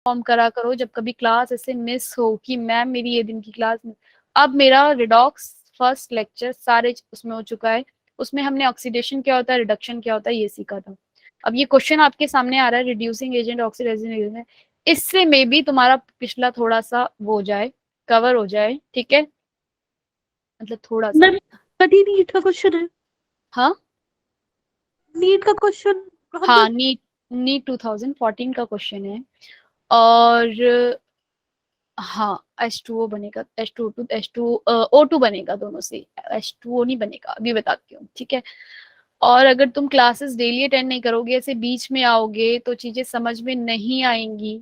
Form करा करो जब कभी क्लास ऐसे मिस हो कि मैम मेरी ये दिन की क्लास। अब मेरा रिडॉक्स फर्स्ट लेक्चर सारे उसमें हो चुका है, उसमें हमने ऑक्सीडेशन क्या होता है, रिडक्शन क्या होता है, ये सीखा था। अब ये क्वेश्चन आपके सामने आ रहा है, रिड्यूसिंग एजेंट, ऑक्सीडाइजिंग एजेंट, इससे मे भी तुम्हारा पिछला थोड़ा सा वो हो जाए, कवर हो जाए, ठीक है, मतलब थोड़ा सा। कभी नीट का क्वेश्चन है? हाँ नीट का क्वेश्चन हाँ, नीट नीट 2014 का क्वेश्चन है। और हाँ, H2O बनेगा, H2O2, O2 बनेगा दोनों से, H2O नहीं बनेगा, अभी बताती हूँ, ठीक है। और अगर तुम क्लासेस डेली अटेंड नहीं करोगे, ऐसे बीच में आओगे तो चीजें समझ में नहीं आएंगी,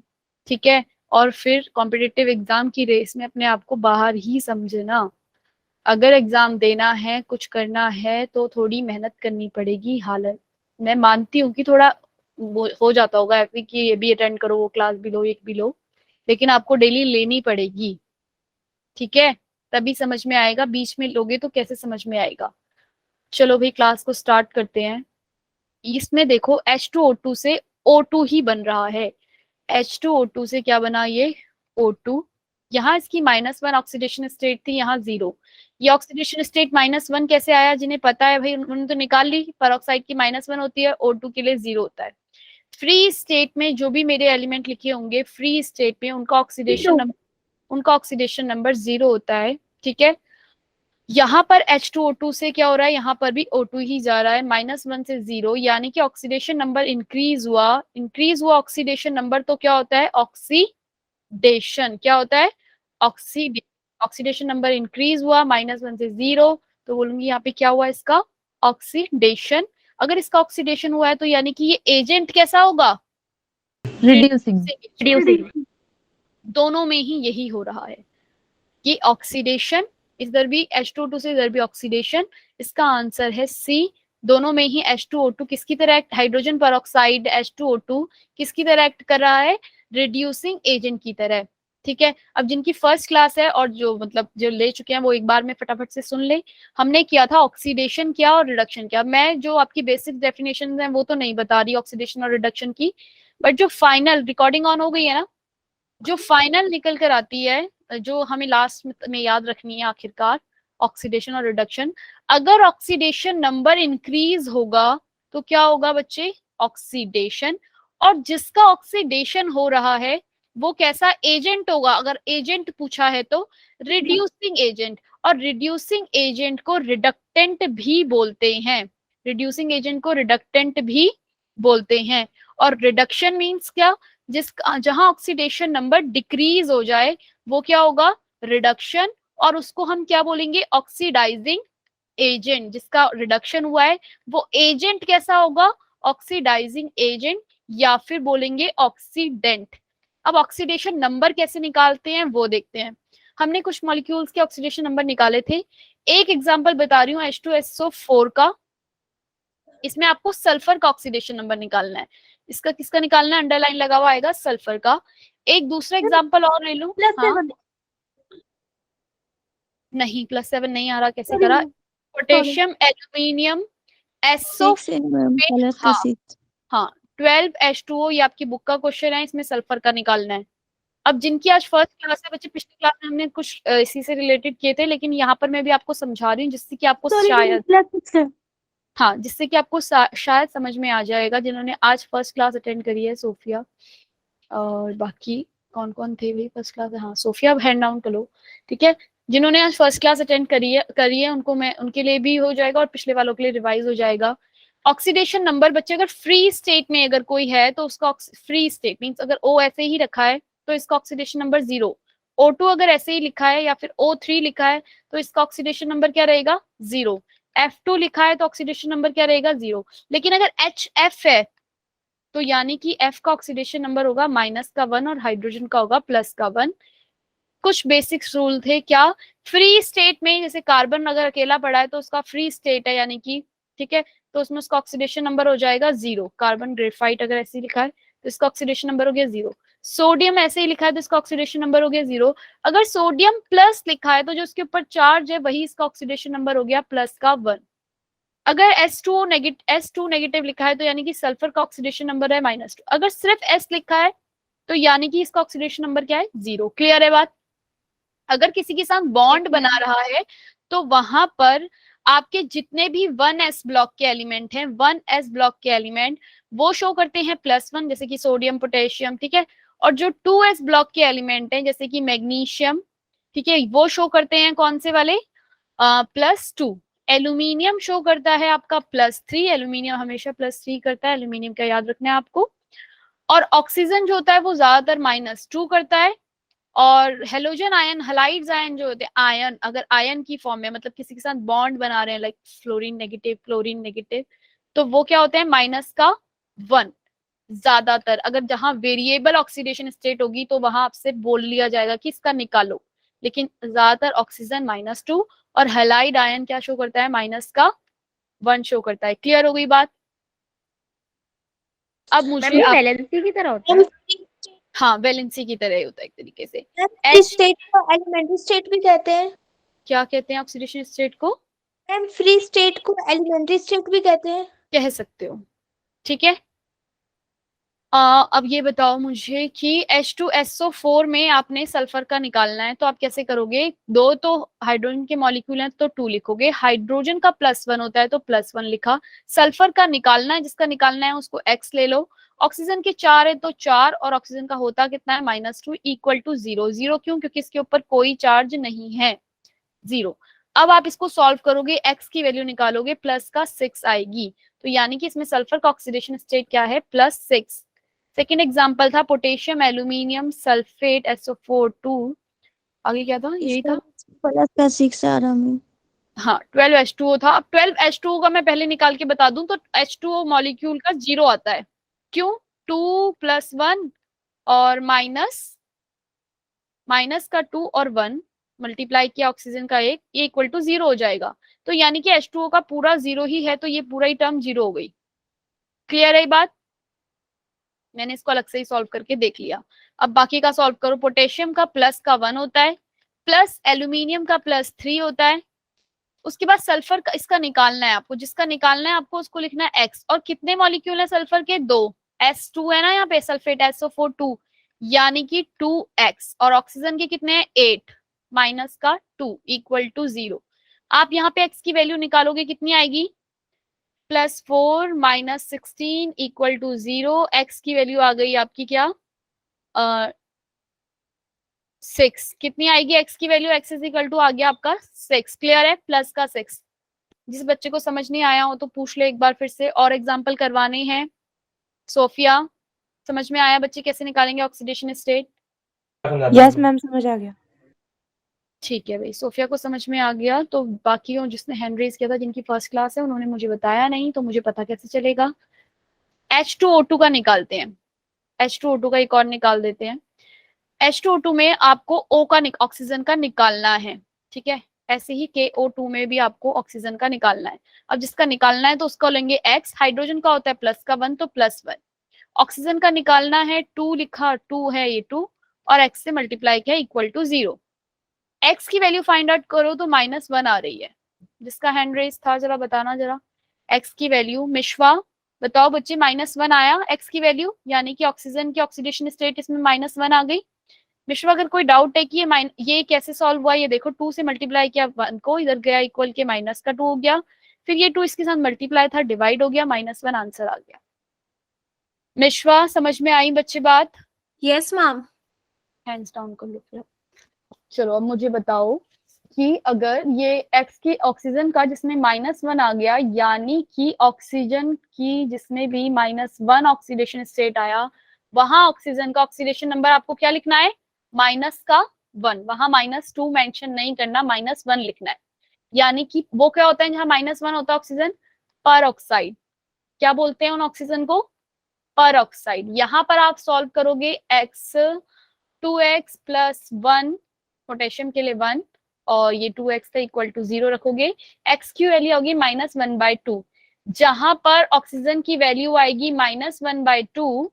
ठीक है। और फिर कॉम्पिटिटिव एग्जाम की रेस में अपने आप को बाहर ही समझना। अगर एग्जाम देना है, कुछ करना है, तो थोड़ी मेहनत करनी पड़ेगी। हालत मैं मानती हूँ कि थोड़ा वो हो जाता होगा ऐसे कि ये भी अटेंड करो, वो क्लास भी लो, एक भी लो, लेकिन आपको डेली लेनी पड़ेगी, ठीक है। तभी समझ में आएगा, बीच में लोगे तो कैसे समझ में आएगा। चलो भाई क्लास को स्टार्ट करते हैं। इसमें देखो H2O2 से O2 ही बन रहा है। H2O2 से क्या बना ये O2। यहाँ इसकी -1 ऑक्सीडेशन स्टेट थी, यहाँ 0। ये ऑक्सीडेशन स्टेट -1 कैसे आया, जिन्हें पता है भाई उन्होंने तो निकाल ली, पेरोक्साइड की -1 होती है, O2 के लिए 0 होता है। फ्री स्टेट में जो भी मेरे एलिमेंट लिखे होंगे फ्री स्टेट में, उनका ऑक्सीडेशन नंबर 0 होता है, ठीक है। यहाँ पर H2O2 से क्या हो रहा है, यहाँ पर भी O2 ही जा रहा है, -1 से 0, यानी कि ऑक्सीडेशन नंबर इंक्रीज हुआ ऑक्सीडेशन नंबर, तो क्या होता है, ऑक्सीडेशन, क्या होता है, ऑक्सीडेशन नंबर इंक्रीज हुआ, -1 से 0, तो बोलूंगी यहाँ पे क्या हुआ इसका, ऑक्सीडेशन। अगर इसका ऑक्सीडेशन हुआ है तो यानी कि ये एजेंट कैसा होगा, रिड्यूसिंग। दोनों में ही यही हो रहा है, ये ऑक्सीडेशन, इधर भी H2O2 से इधर भी ऑक्सीडेशन। इसका आंसर है सी। दोनों में ही H2O2 किसकी तरह एक्ट, हाइड्रोजन पेरोक्साइड H2O2 किसकी तरह एक्ट कर रहा है, रिड्यूसिंग एजेंट की तरह, ठीक है। अब जिनकी फर्स्ट क्लास है और जो मतलब जो ले चुके हैं वो एक बार में फटाफट से सुन ले। हमने किया था ऑक्सीडेशन क्या और रिडक्शन क्या। मैं जो आपकी बेसिक डेफिनेशन है वो तो नहीं बता रही ऑक्सीडेशन और रिडक्शन की, बट जो फाइनल रिकॉर्डिंग ऑन हो गई है ना, जो फाइनल निकल कर आती है, जो हमें लास्ट में याद रखनी है आखिरकार, ऑक्सीडेशन और रिडक्शन। अगर ऑक्सीडेशन नंबर इंक्रीज होगा तो क्या होगा बच्चे, ऑक्सीडेशन। और जिसका ऑक्सीडेशन हो रहा है वो कैसा एजेंट होगा, अगर एजेंट पूछा है तो रिड्यूसिंग एजेंट। और रिड्यूसिंग एजेंट को रिडक्टेंट भी बोलते हैं, रिड्यूसिंग एजेंट को रिडक्टेंट भी बोलते हैं। और रिडक्शन मीन्स क्या, जिस जहां ऑक्सीडेशन नंबर डिक्रीज हो जाए वो क्या होगा, रिडक्शन। और उसको हम क्या बोलेंगे, ऑक्सीडाइजिंग एजेंट। जिसका रिडक्शन हुआ है वो एजेंट कैसा होगा, ऑक्सीडाइजिंग एजेंट, या फिर बोलेंगे ऑक्सीडेंट। अब ऑक्सीडेशन नंबर कैसे निकालते हैं वो देखते हैं। हमने कुछ मॉलिक्यूल्स के ऑक्सीडेशन नंबर निकाले थे। एक एग्जांपल बता रही हूँ H2SO4 का। इसमें आपको सल्फर का ऑक्सीडेशन नंबर निकालना है। इसका किसका निकालना है, अंडरलाइन लगा हुआ आएगा सल्फर का। एक दूसरा एग्जांपल और ले लूं, हाँ नहीं +7 नहीं आ रहा, कैसे करा, पोटेशियम एल्यूमिनियम एसओ, हाँ हाँ, 12H2O, ये आपकी बुक का क्वेश्चन है, इसमें सल्फर का निकालना है। अब जिनकी आज फर्स्ट क्लास है बच्चे, पिछली क्लास में हमने कुछ इसी से रिलेटेड किए थे, लेकिन यहाँ पर मैं भी आपको समझा रही हूँ जिससे कि आपको शायद, हाँ जिससे कि आपको शायद समझ में आ जाएगा। जिन्होंने आज फर्स्ट क्लास अटेंड करी है, सोफिया और बाकी कौन कौन थे भाई फर्स्ट क्लास, हाँ सोफिया हैंड डाउन कर लो, ठीक है। जिन्होंने आज फर्स्ट क्लास अटेंड करी है उनको मैं, उनके लिए भी हो जाएगा और पिछले वालों के लिए रिवाइज हो जाएगा। ऑक्सीडेशन नंबर बच्चे अगर फ्री स्टेट में अगर कोई है तो उसका फ्री स्टेट मीन्स अगर O ऐसे ही रखा है तो इसका ऑक्सीडेशन नंबर 0। O2 अगर ऐसे ही लिखा है या फिर O3 लिखा है तो इसका ऑक्सीडेशन नंबर क्या रहेगा, 0। F2 लिखा है तो ऑक्सीडेशन नंबर क्या रहेगा, 0। लेकिन अगर HF है तो यानी कि F का ऑक्सीडेशन नंबर होगा -1 और हाइड्रोजन का होगा +1। कुछ बेसिक्स रूल थे क्या, फ्री स्टेट में जैसे कार्बन अगर अकेला पड़ा है तो उसका फ्री स्टेट है यानी कि, ठीक है, तो उसमें उसका ऑक्सीडेशन नंबर हो जाएगा 0। कार्बन ग्रेफाइट अगर ऐसे ही लिखा है तो इसका ऑक्सीडेशन नंबर हो गया 0। सोडियम ऐसे ही लिखा है तो इसका ऑक्सीडेशन नंबर हो गया 0। अगर सोडियम प्लस लिखा है तो जो उसके ऊपर चार्ज है वही इसका ऑक्सीडेशन नंबर हो गया +1। अगर S2 नेगेटिव लिखा है तो यानी कि सल्फर का ऑक्सीडेशन नंबर है -2। अगर सिर्फ S लिखा है तो यानी कि इसका ऑक्सीडेशन नंबर क्या है, 0। क्लियर है बात। अगर किसी के साथ बॉन्ड बना रहा है तो वहां पर आपके जितने भी 1s ब्लॉक के एलिमेंट हैं, 1s ब्लॉक के एलिमेंट वो शो करते हैं +1, जैसे कि सोडियम पोटेशियम, ठीक है। और जो 2s ब्लॉक के एलिमेंट हैं जैसे कि मैग्नीशियम, ठीक है, वो शो करते हैं कौन से वाले, +2। एल्यूमिनियम शो करता है आपका +3, एल्यूमिनियम हमेशा +3 करता है, एल्यूमिनियम का याद रखना है आपको। और ऑक्सीजन जो होता है वो ज्यादातर -2 करता है। और हेलोजन आयन, हलाइड्स आयन जो होते हैं, आयन अगर आयन की फॉर्म में, मतलब किसी के साथ बॉन्ड बना रहे हैं, like fluorine negative, chlorine negative, तो वो क्या होते हैं, -1। ज्यादातर अगर जहां वेरिएबल ऑक्सीडेशन स्टेट होगी तो वहां आपसे बोल लिया जाएगा कि इसका निकालो, लेकिन ज्यादातर ऑक्सीजन -2 और हेलाइड आयन क्या शो करता है, -1 शो करता है। क्लियर हो गई बात। अब मुझे आप, वैलेंसी की तरह होता है। हाँ वैलेंसी की तरह ही होता है एक तरीके से। मैम एच, स्टेट को एलिमेंट्री स्टेट भी कहते हैं। क्या कहते हैं ऑक्सीडेशन स्टेट को, मैम फ्री स्टेट को एलिमेंट्री स्टेट भी कहते हैं। कह सकते हो, ठीक है। अब ये बताओ मुझे कि H2SO4 में आपने सल्फर का निकालना है, तो आप कैसे करोगे, दो तो हाइड्रोजन के मॉलिक्यूल हैं तो 2 लिखोगे, हाइड्रोजन का +1 होता है तो +1 लिखा, सल्फर का निकालना है, जिसका निकालना है उसको X ले लो, ऑक्सीजन के 4 है तो 4, और ऑक्सीजन का होता कितना है, -2 इक्वल टू 0। 0 क्यों, क्योंकि इसके ऊपर कोई चार्ज नहीं है, 0। अब आप इसको सॉल्व करोगे, X की वैल्यू निकालोगे, प्लस का 6 आएगी, तो यानी कि इसमें सल्फर का ऑक्सीडेशन स्टेट क्या है, +6। सेकेंड एग्जाम्पल था पोटेशियम एल्यूमिनियम सल्फेट SO4 2, आगे क्या था, यही था, प्लस का 6 आ रहा है। हाँ 12H2O था। अब 12H2O का मैं पहले निकाल के बता दूं तो H2O मॉलिक्यूल का 0 आता है, क्यों, 2 + 1 और माइनस का 2 और 1 मल्टीप्लाई किया ऑक्सीजन का 1, ये इक्वल टू 0 हो जाएगा, तो यानी कि H2O का पूरा 0 ही है, तो ये पूरा ही टर्म 0 हो गई। क्लियर है बात, मैंने इसको अलग से ही सॉल्व करके देख लिया। अब बाकी का सॉल्व करो, पोटेशियम का प्लस का 1 होता है, प्लस एल्यूमिनियम का +3 होता है, उसके बाद सल्फर का इसका निकालना है आपको, जिसका निकालना है आपको उसको लिखना है X। और कितने मॉलिक्यूल है सल्फर के, 2, S2 है ना यहाँ पे, सल्फेट SO4 2, यानी कि 2X। और ऑक्सीजन के कितने हैं, 8 माइनस का 2 इक्वल टू 0। आप यहाँ पे X की वैल्यू निकालोगे, कितनी आएगी, +4 - 16 इक्वल टू 0। X की वैल्यू आ गई आपकी क्या, 6। कितनी आएगी X की value, X is equal to आ गया आपका 6। क्लियर है, प्लस का 6। जिस बच्चे को समझ नहीं आया हो तो पूछ ले एक बार फिर से, और एग्जाम्पल करवाने हैं। सोफिया, समझ में आया बच्चे कैसे निकालेंगे ऑक्सीडेशन स्टेट, यस मैम, समझ आ गया। ठीक है भाई, सोफिया को समझ में आ गया, तो बाकियों जिसने हैंड रेज किया था जिनकी फर्स्ट क्लास है उन्होंने मुझे बताया नहीं, तो मुझे पता कैसे चलेगा। H2O2 का निकालते हैं, H2O2 का एक और निकाल देते हैं। H2O2 में आपको O का ऑक्सीजन का निकालना है, ठीक है, ऐसे ही KO2 में भी आपको ऑक्सीजन का निकालना है। अब जिसका निकालना है तो उसको लेंगे X, हाइड्रोजन का होता है प्लस का 1 तो +1, ऑक्सीजन का निकालना है 2 लिखा, 2 है ये 2, और X से मल्टीप्लाई किया इक्वल टू 0। X की वैल्यू फाइंड आउट करो तो -1 आ रही है, जिसका हैंड रेस था जरा बताना जरा, X की वैल्यू, मिश्वा बताओ बच्चे, -1 आया X की वैल्यू, यानी कि ऑक्सीजन की ऑक्सीडेशन स्टेट इसमें -1 आ गई। विश्व, अगर कोई डाउट है कि ये कैसे सॉल्व हुआ, ये देखो 2 से मल्टीप्लाई किया 1 को, इधर गया इक्वल के -2 हो गया, फिर ये 2 इसके साथ मल्टीप्लाई था, डिवाइड हो गया, -1 आंसर आ गया। मिश्वा समझ में आई बच्चे बात, यस मैम। हैंड्स डाउन कर लो फिर। चलो अब मुझे बताओ कि अगर ये X की ऑक्सीजन का जिसमें -1 आ गया, यानी कि ऑक्सीजन की जिसमें भी -1 ऑक्सीडेशन स्टेट आया, वहां ऑक्सीजन का ऑक्सीडेशन नंबर आपको क्या लिखना है, -1, वहां -2 मेंशन नहीं करना, -1 लिखना है। यानी कि वो क्या होता है जहां -1 होता है ऑक्सीजन, पर ऑक्साइड, क्या बोलते हैं उन ऑक्सीजन को, पर ऑक्साइड। यहाँ पर आप सॉल्व करोगे X, 2X + 1, पोटेशियम के लिए 1, और ये 2X का इक्वल टू 0 रखोगे, X की वैल्यू होगी -1/2। जहां पर ऑक्सीजन की वैल्यू आएगी -1/2,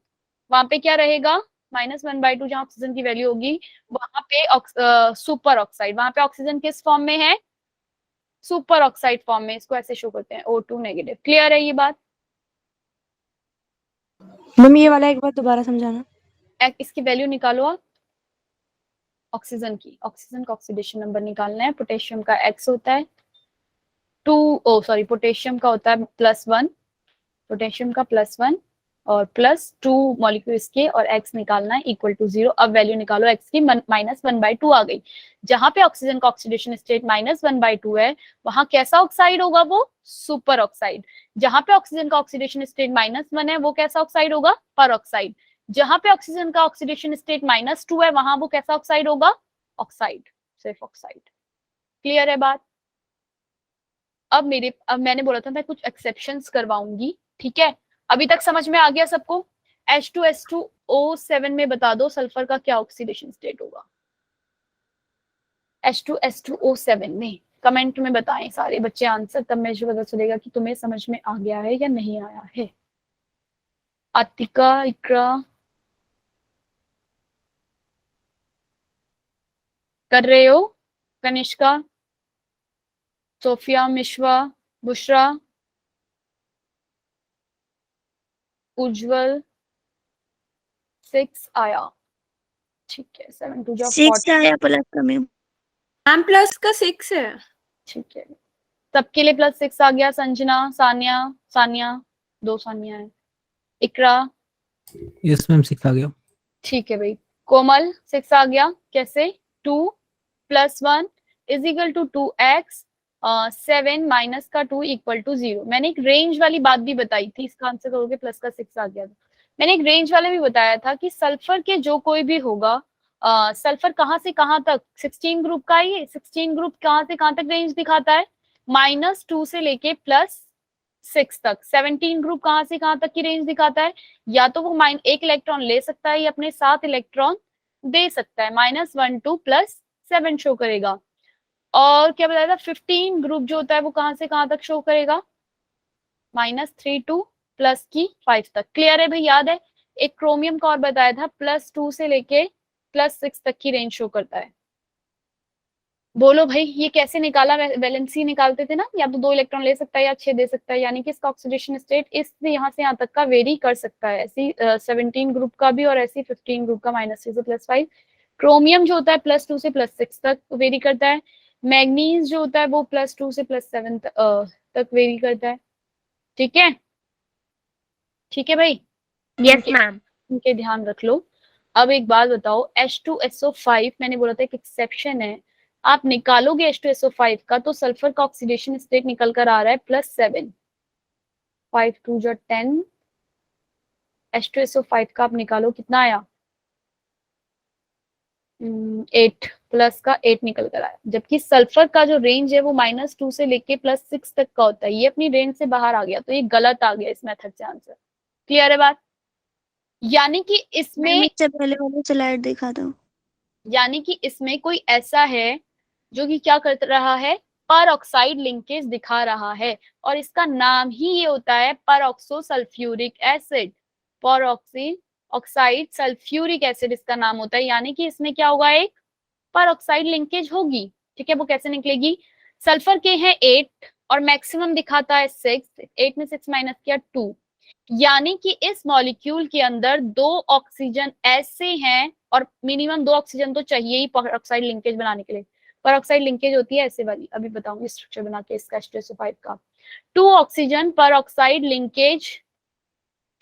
वहां पे क्या रहेगा, -1/2 जहां ऑक्सीजन की वैल्यू होगी वहां पे सुपर ऑक्साइड, वहां पे ऑक्सीजन किस फॉर्म में है, सुपर ऑक्साइड फॉर्म में, इसको ऐसे शो करते हैं O2 नेगेटिव। क्लियर है ये बात। मम्मी ये वाला एक बार दोबारा समझाना। इसकी वैल्यू निकालो आप ऑक्सीजन का ऑक्सीडेशन नंबर निकालना है। पोटेशियम का x होता है पोटेशियम का होता है +1, पोटेशियम का +1 और +2 मॉलिक्यूल्स के, और x निकालना है इक्वल टू 0। अब वैल्यू निकालो x की, -1/2 आ गई। जहां पे ऑक्सीजन का ऑक्सीडेशन स्टेट -1/2 है, वहां कैसा ऑक्साइड होगा? वो सुपर ऑक्साइड। जहां पे ऑक्सीजन का ऑक्सीडेशन स्टेट -1 है, वो कैसा ऑक्साइड होगा? पर ऑक्साइड। जहां पे ऑक्सीजन का ऑक्सीडेशन स्टेट -2 है, वहां वो कैसा ऑक्साइड होगा? ऑक्साइड, सिर्फ ऑक्साइड। क्लियर है बात? अब मैंने बोला था मैं कुछ एक्सेप्शंस करवाऊंगी, ठीक है? अभी तक समझ में आ गया सबको? H2SO7 में बता दो सल्फर का क्या ऑक्सीडेशन स्टेट होगा? H2SO7 में कमेंट में बताएं सारे बच्चे आंसर, तब मुझे पता चलेगा कि तुम्हें समझ में आ गया है या नहीं आया है। आतिका, इकरा कर रहे हो? कनिष्का, सोफिया, मिश्वा, बुशरा, उज्जवल 6 आया, ठीक है। 7 2 6 आया प्लस का मैम। मैम प्लस का 6 है। ठीक है, सबके लिए +6 आ गया। संजना, सानिया 2 सानिया है। इकरा, यस मैम 6 आ गया। ठीक है भाई। कोमल 6 आ गया, कैसे? 2 + 1 = 2x, 7 माइनस का 2 = 0। मैंने एक रेंज वाली बात भी बताई थी, इसका आंसर करोगे प्लस का 6 आ गया। मैंने एक रेंज वाले भी बताया था कि सल्फर के जो कोई भी होगा, सल्फर कहाँ से कहाँ तक, 16 ग्रुप का ही 16 ग्रुप कहाँ से कहाँ तक रेंज दिखाता है? -2 से लेके +6 तक। 17 ग्रुप कहाँ से कहाँ तक की रेंज दिखाता है? या तो वो एक इलेक्ट्रॉन ले सकता है या अपने 7 इलेक्ट्रॉन दे सकता है। -1 2 +7 शो करेगा। और क्या बताया था? 15 ग्रुप जो होता है वो कहाँ से कहाँ तक शो करेगा? -3 टू +5 तक। क्लियर है भाई? याद है? एक क्रोमियम का और बताया था, +2 से लेके +6 तक की रेंज शो करता है। बोलो भाई, ये कैसे निकाला? वैलेंसी निकालते थे ना, या तो 2 इलेक्ट्रॉन ले सकता है या 6 दे सकता है, यानी कि इसका ऑक्सीडेशन स्टेट इससे यहाँ से यहाँ तक का वेरी कर सकता है। ऐसी 17 ग्रुप का भी और ऐसी 15 ग्रुप का -3 से +5। क्रोमियम जो होता है +2 से +6 तक वेरी करता है। मैग्नीज जो होता है वो +2 से +7 तक वेरी करता है। ठीक है, ठीक है भाई? Yes ma'am. इनके ध्यान रख लो। अब एक बात बताओ, H2SO5 मैंने बोला था एक एक्सेप्शन है। आप निकालोगे H2SO5 का तो सल्फर का ऑक्सीडेशन स्टेट निकल कर आ रहा है +7, 5 2 10। H2SO5 का आप निकालो, कितना आया? 8, प्लस का 8 निकल कर आया। जबकि सल्फर का जो रेंज है वो -2 से लेके +6 तक का होता है। ये अपनी रेंज से बाहर आ गया, तो ये गलत आ गया इस मेथड से आंसर। क्लियर है बात? यानी कि इसमें इससे पहले वाली स्लाइड दिखा दो। यानी कि इसमें कोई ऐसा है जो कि क्या कर रहा है? पर ऑक्साइड लिंकेज दिखा रहा है, और इसका नाम ही ये होता है परऑक्सो सल्फ्यूरिक एसिड। पर ऑक्साइड सल्फ्यूरिक एसिड इसका नाम होता है। यानी कि इसमें क्या होगा? एक पर ऑक्साइड लिंकेज होगी। ठीक है, वो कैसे निकलेगी? सल्फर के हैं 8 और मैक्सिमम दिखाता है 6। 8 में 6 माइनस किया 2, यानी कि इस मॉलिक्यूल के अंदर 2 ऑक्सीजन ऐसे हैं, और मिनिमम 2 ऑक्सीजन तो चाहिए ही परऑक्साइड लिंकेज बनाने के लिए। परऑक्साइड लिंकेज होती है ऐसे वाली, अभी बताऊंगी स्ट्रक्चर बना के इसका H2SO5 का। 2 ऑक्सीजन परऑक्साइड लिंकेज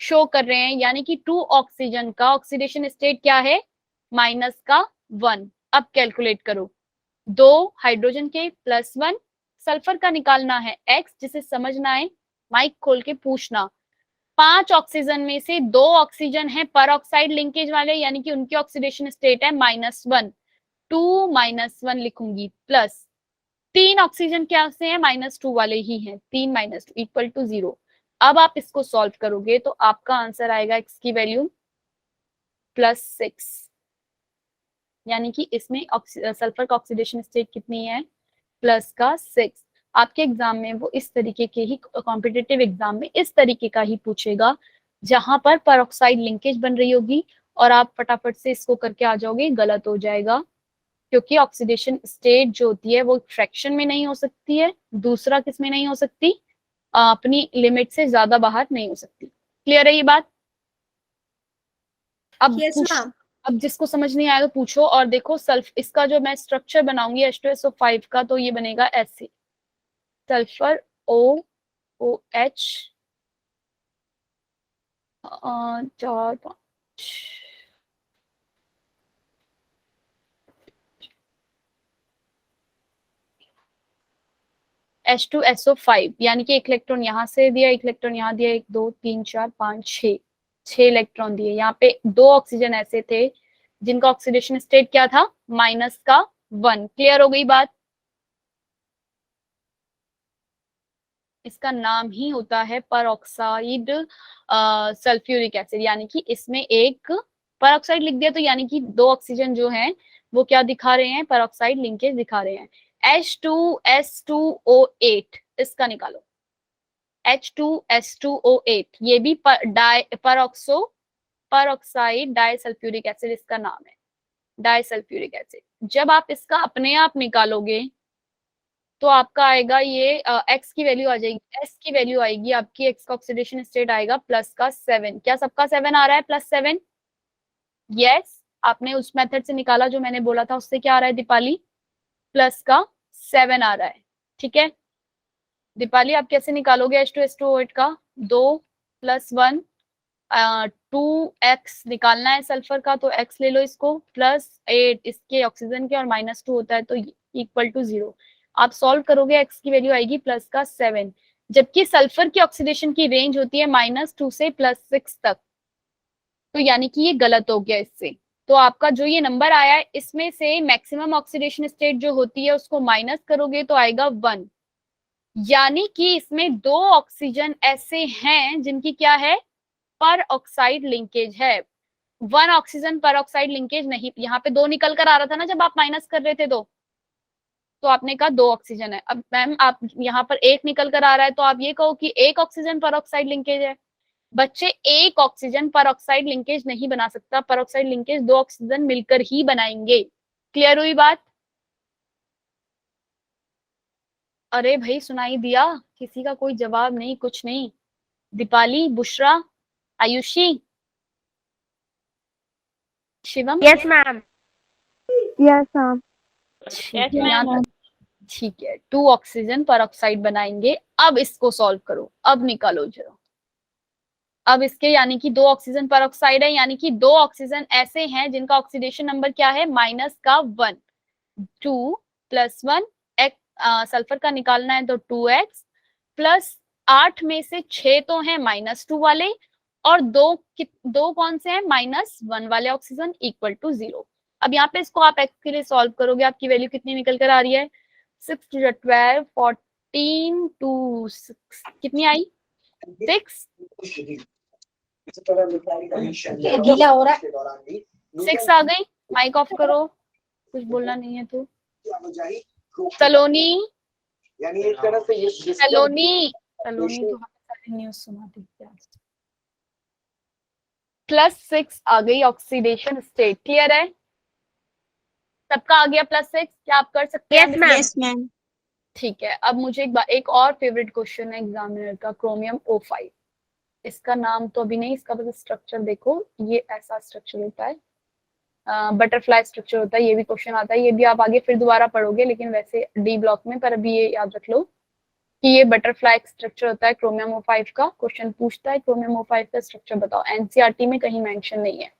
शो कर रहे हैं, यानी कि 2 ऑक्सीजन का ऑक्सीडेशन स्टेट क्या है? -1। अब कैलकुलेट करो, 2 हाइड्रोजन के +1, सल्फर का निकालना है x, जिसे समझना है माइक खोल के पूछना। 5 ऑक्सीजन में से 2 ऑक्सीजन है पर ऑक्साइड लिंकेज वाले, यानी कि उनकी ऑक्सीडेशन स्टेट है -1। 2 -1 लिखूंगी, प्लस 3 ऑक्सीजन क्या से हैं? -2 वाले ही हैं। 3 -2 = 0। अब आप इसको सॉल्व करोगे तो आपका आंसर आएगा x की वैल्यू +6, यानी कि इसमें सल्फर का ऑक्सीडेशन स्टेट कितनी है? +6। आपके एग्जाम में वो इस तरीके के ही, कॉम्पिटिटिव एग्जाम में इस तरीके का ही पूछेगा, जहां पर परऑक्साइड लिंकेज बन रही होगी, और आप फटाफट से इसको करके आ जाओगे। गलत हो जाएगा, क्योंकि ऑक्सीडेशन स्टेट जो होती है वो फ्रैक्शन में नहीं हो सकती है, दूसरा किस में नहीं हो सकती? अपनी लिमिट से ज्यादा बाहर नहीं हो सकती। क्लियर है ये बात? अब Yes, पूछ, ma'am. अब जिसको समझ नहीं आया तो पूछो। और देखो सल्फ, इसका जो मैं स्ट्रक्चर बनाऊंगी H2SO5 का, तो ये बनेगा ऐसे, सल्फर OOH 4 5 H2SO5, यानी कि एक इलेक्ट्रॉन यहाँ से दिया, एक इलेक्ट्रॉन यहाँ दिया, 1 2 3 4 5 6, 6 इलेक्ट्रॉन दिए। यहाँ पे 2 ऑक्सीजन ऐसे थे जिनका ऑक्सीडेशन स्टेट क्या था, -1। क्लियर हो गई बात? इसका नाम ही होता है परऑक्साइड सल्फ्यूरिक एसिड, यानी कि इसमें एक परऑक्साइड लिख दिया तो यानी कि 2 ऑक्सीजन जो हैं वो क्या दिखा रहे हैं, परऑक्साइड लिंकेज दिखा रहे हैं। H2S2O8 इसका निकालो, H2S2O8 ये भी परऑक्साइड डाइसल्फ्यूरिक एसिड इसका नाम है, डाइसल्फ्यूरिक एसिड। जब आप इसका अपने आप निकालोगे तो आपका आएगा ये एक्स की वैल्यू आ जाएगी, एस की वैल्यू आएगी आपकी, एक्स का ऑक्सीडेशन स्टेट आएगा +7। क्या सबका 7 आ रहा है, +7? यस, आपने उस मेथड से निकाला जो मैंने बोला था, उससे क्या आ रहा है दीपाली, +7 आ रहा है। ठीक है दीपाली, आप कैसे निकालोगे H2SO8 का, 2 + 1 2x निकालना है सल्फर का, तो x ले लो इसको, +8 इसके ऑक्सीजन के और -2 होता है तो = 0। आप सॉल्व करोगे x की वैल्यू आएगी +7, जबकि सल्फर की ऑक्सीडेशन की रेंज होती है -2 से +6 तक, तो यानी कि ये गलत हो गया इससे। तो आपका जो ये नंबर आया है इसमें से मैक्सिमम ऑक्सीडेशन स्टेट जो होती है उसको माइनस करोगे तो आएगा 1, यानी कि इसमें 2 ऑक्सीजन ऐसे हैं जिनकी क्या है, पर ऑक्साइड लिंकेज है। 1 ऑक्सीजन पर ऑक्साइड लिंकेज नहीं, यहाँ पे 2 निकल कर आ रहा था ना जब आप माइनस कर रहे थे, तो आपने कहा 2 ऑक्सीजन है। अब मैम आप यहाँ पर 1 निकल कर आ रहा है तो आप ये कहो कि 1 ऑक्सीजन पर ऑक्साइड लिंकेज है। बच्चे 1 ऑक्सीजन पर ऑक्साइड लिंकेज नहीं बना सकता, पर ऑक्साइड लिंकेज 2 ऑक्सीजन मिलकर ही बनाएंगे। क्लियर हुई बात? अरे भाई सुनाई दिया, किसी का कोई जवाब नहीं, कुछ नहीं। Deepali, Bushra, Ayushi, Shivam, Yes, ma'am. Yes, ma'am. ठीक है यहाँ तक ठीक है। 2 ऑक्सीजन पर ऑक्साइड बनाएंगे। अब इसको सॉल्व करो, अब निकालो जरा। अब इसके यानी कि 2 ऑक्सीजन पर ऑक्साइड है, यानी कि 2 ऑक्सीजन ऐसे हैं जिनका ऑक्सीडेशन नंबर क्या है, -1। 2 + 1 सल्फर का निकालना है तो 2x +8 में से 6 तो हैं -2 वाले, और दो कौन से हैं, -1 वाले ऑक्सीजन, = 0। अब यहाँ पे इसको आप x के लिए सॉल्व करोगे, आपकी वैल्यू कितनी निकल कर आ रही है, 6 × 12 14 2 6 कितनी आई, 6 गीला हो रहा है। 6 आ गई। माइक ऑफ करो, कुछ बोलना नहीं है तो। सलोनी, यानी एक तरह से ये सलोनी तो हमें सारी न्यूज सुनाती है। +6 आ गई ऑक्सीडेशन स्टेट। क्लियर है सबका? आ गया +6? क्या आप कर सकते हैं? Yes, ma'am. Yes, ma'am. ठीक है। अब मुझे एक और फेवरेट क्वेश्चन है एग्जामिनर का, क्रोमियम O5। इसका नाम तो अभी नहीं, इसका बस स्ट्रक्चर देखो, ये ऐसा स्ट्रक्चर होता है, बटरफ्लाई स्ट्रक्चर होता है। ये भी क्वेश्चन आता है, ये भी आप आगे फिर दोबारा पढ़ोगे लेकिन वैसे डी ब्लॉक में, पर अभी ये याद रख लो कि ये बटरफ्लाई स्ट्रक्चर होता है क्रोमियम O5 का। क्वेश्चन पूछता है क्रोमियम O5 का स्ट्रक्चर बताओ, एनसीईआरटी में कहीं मेंशन नहीं है।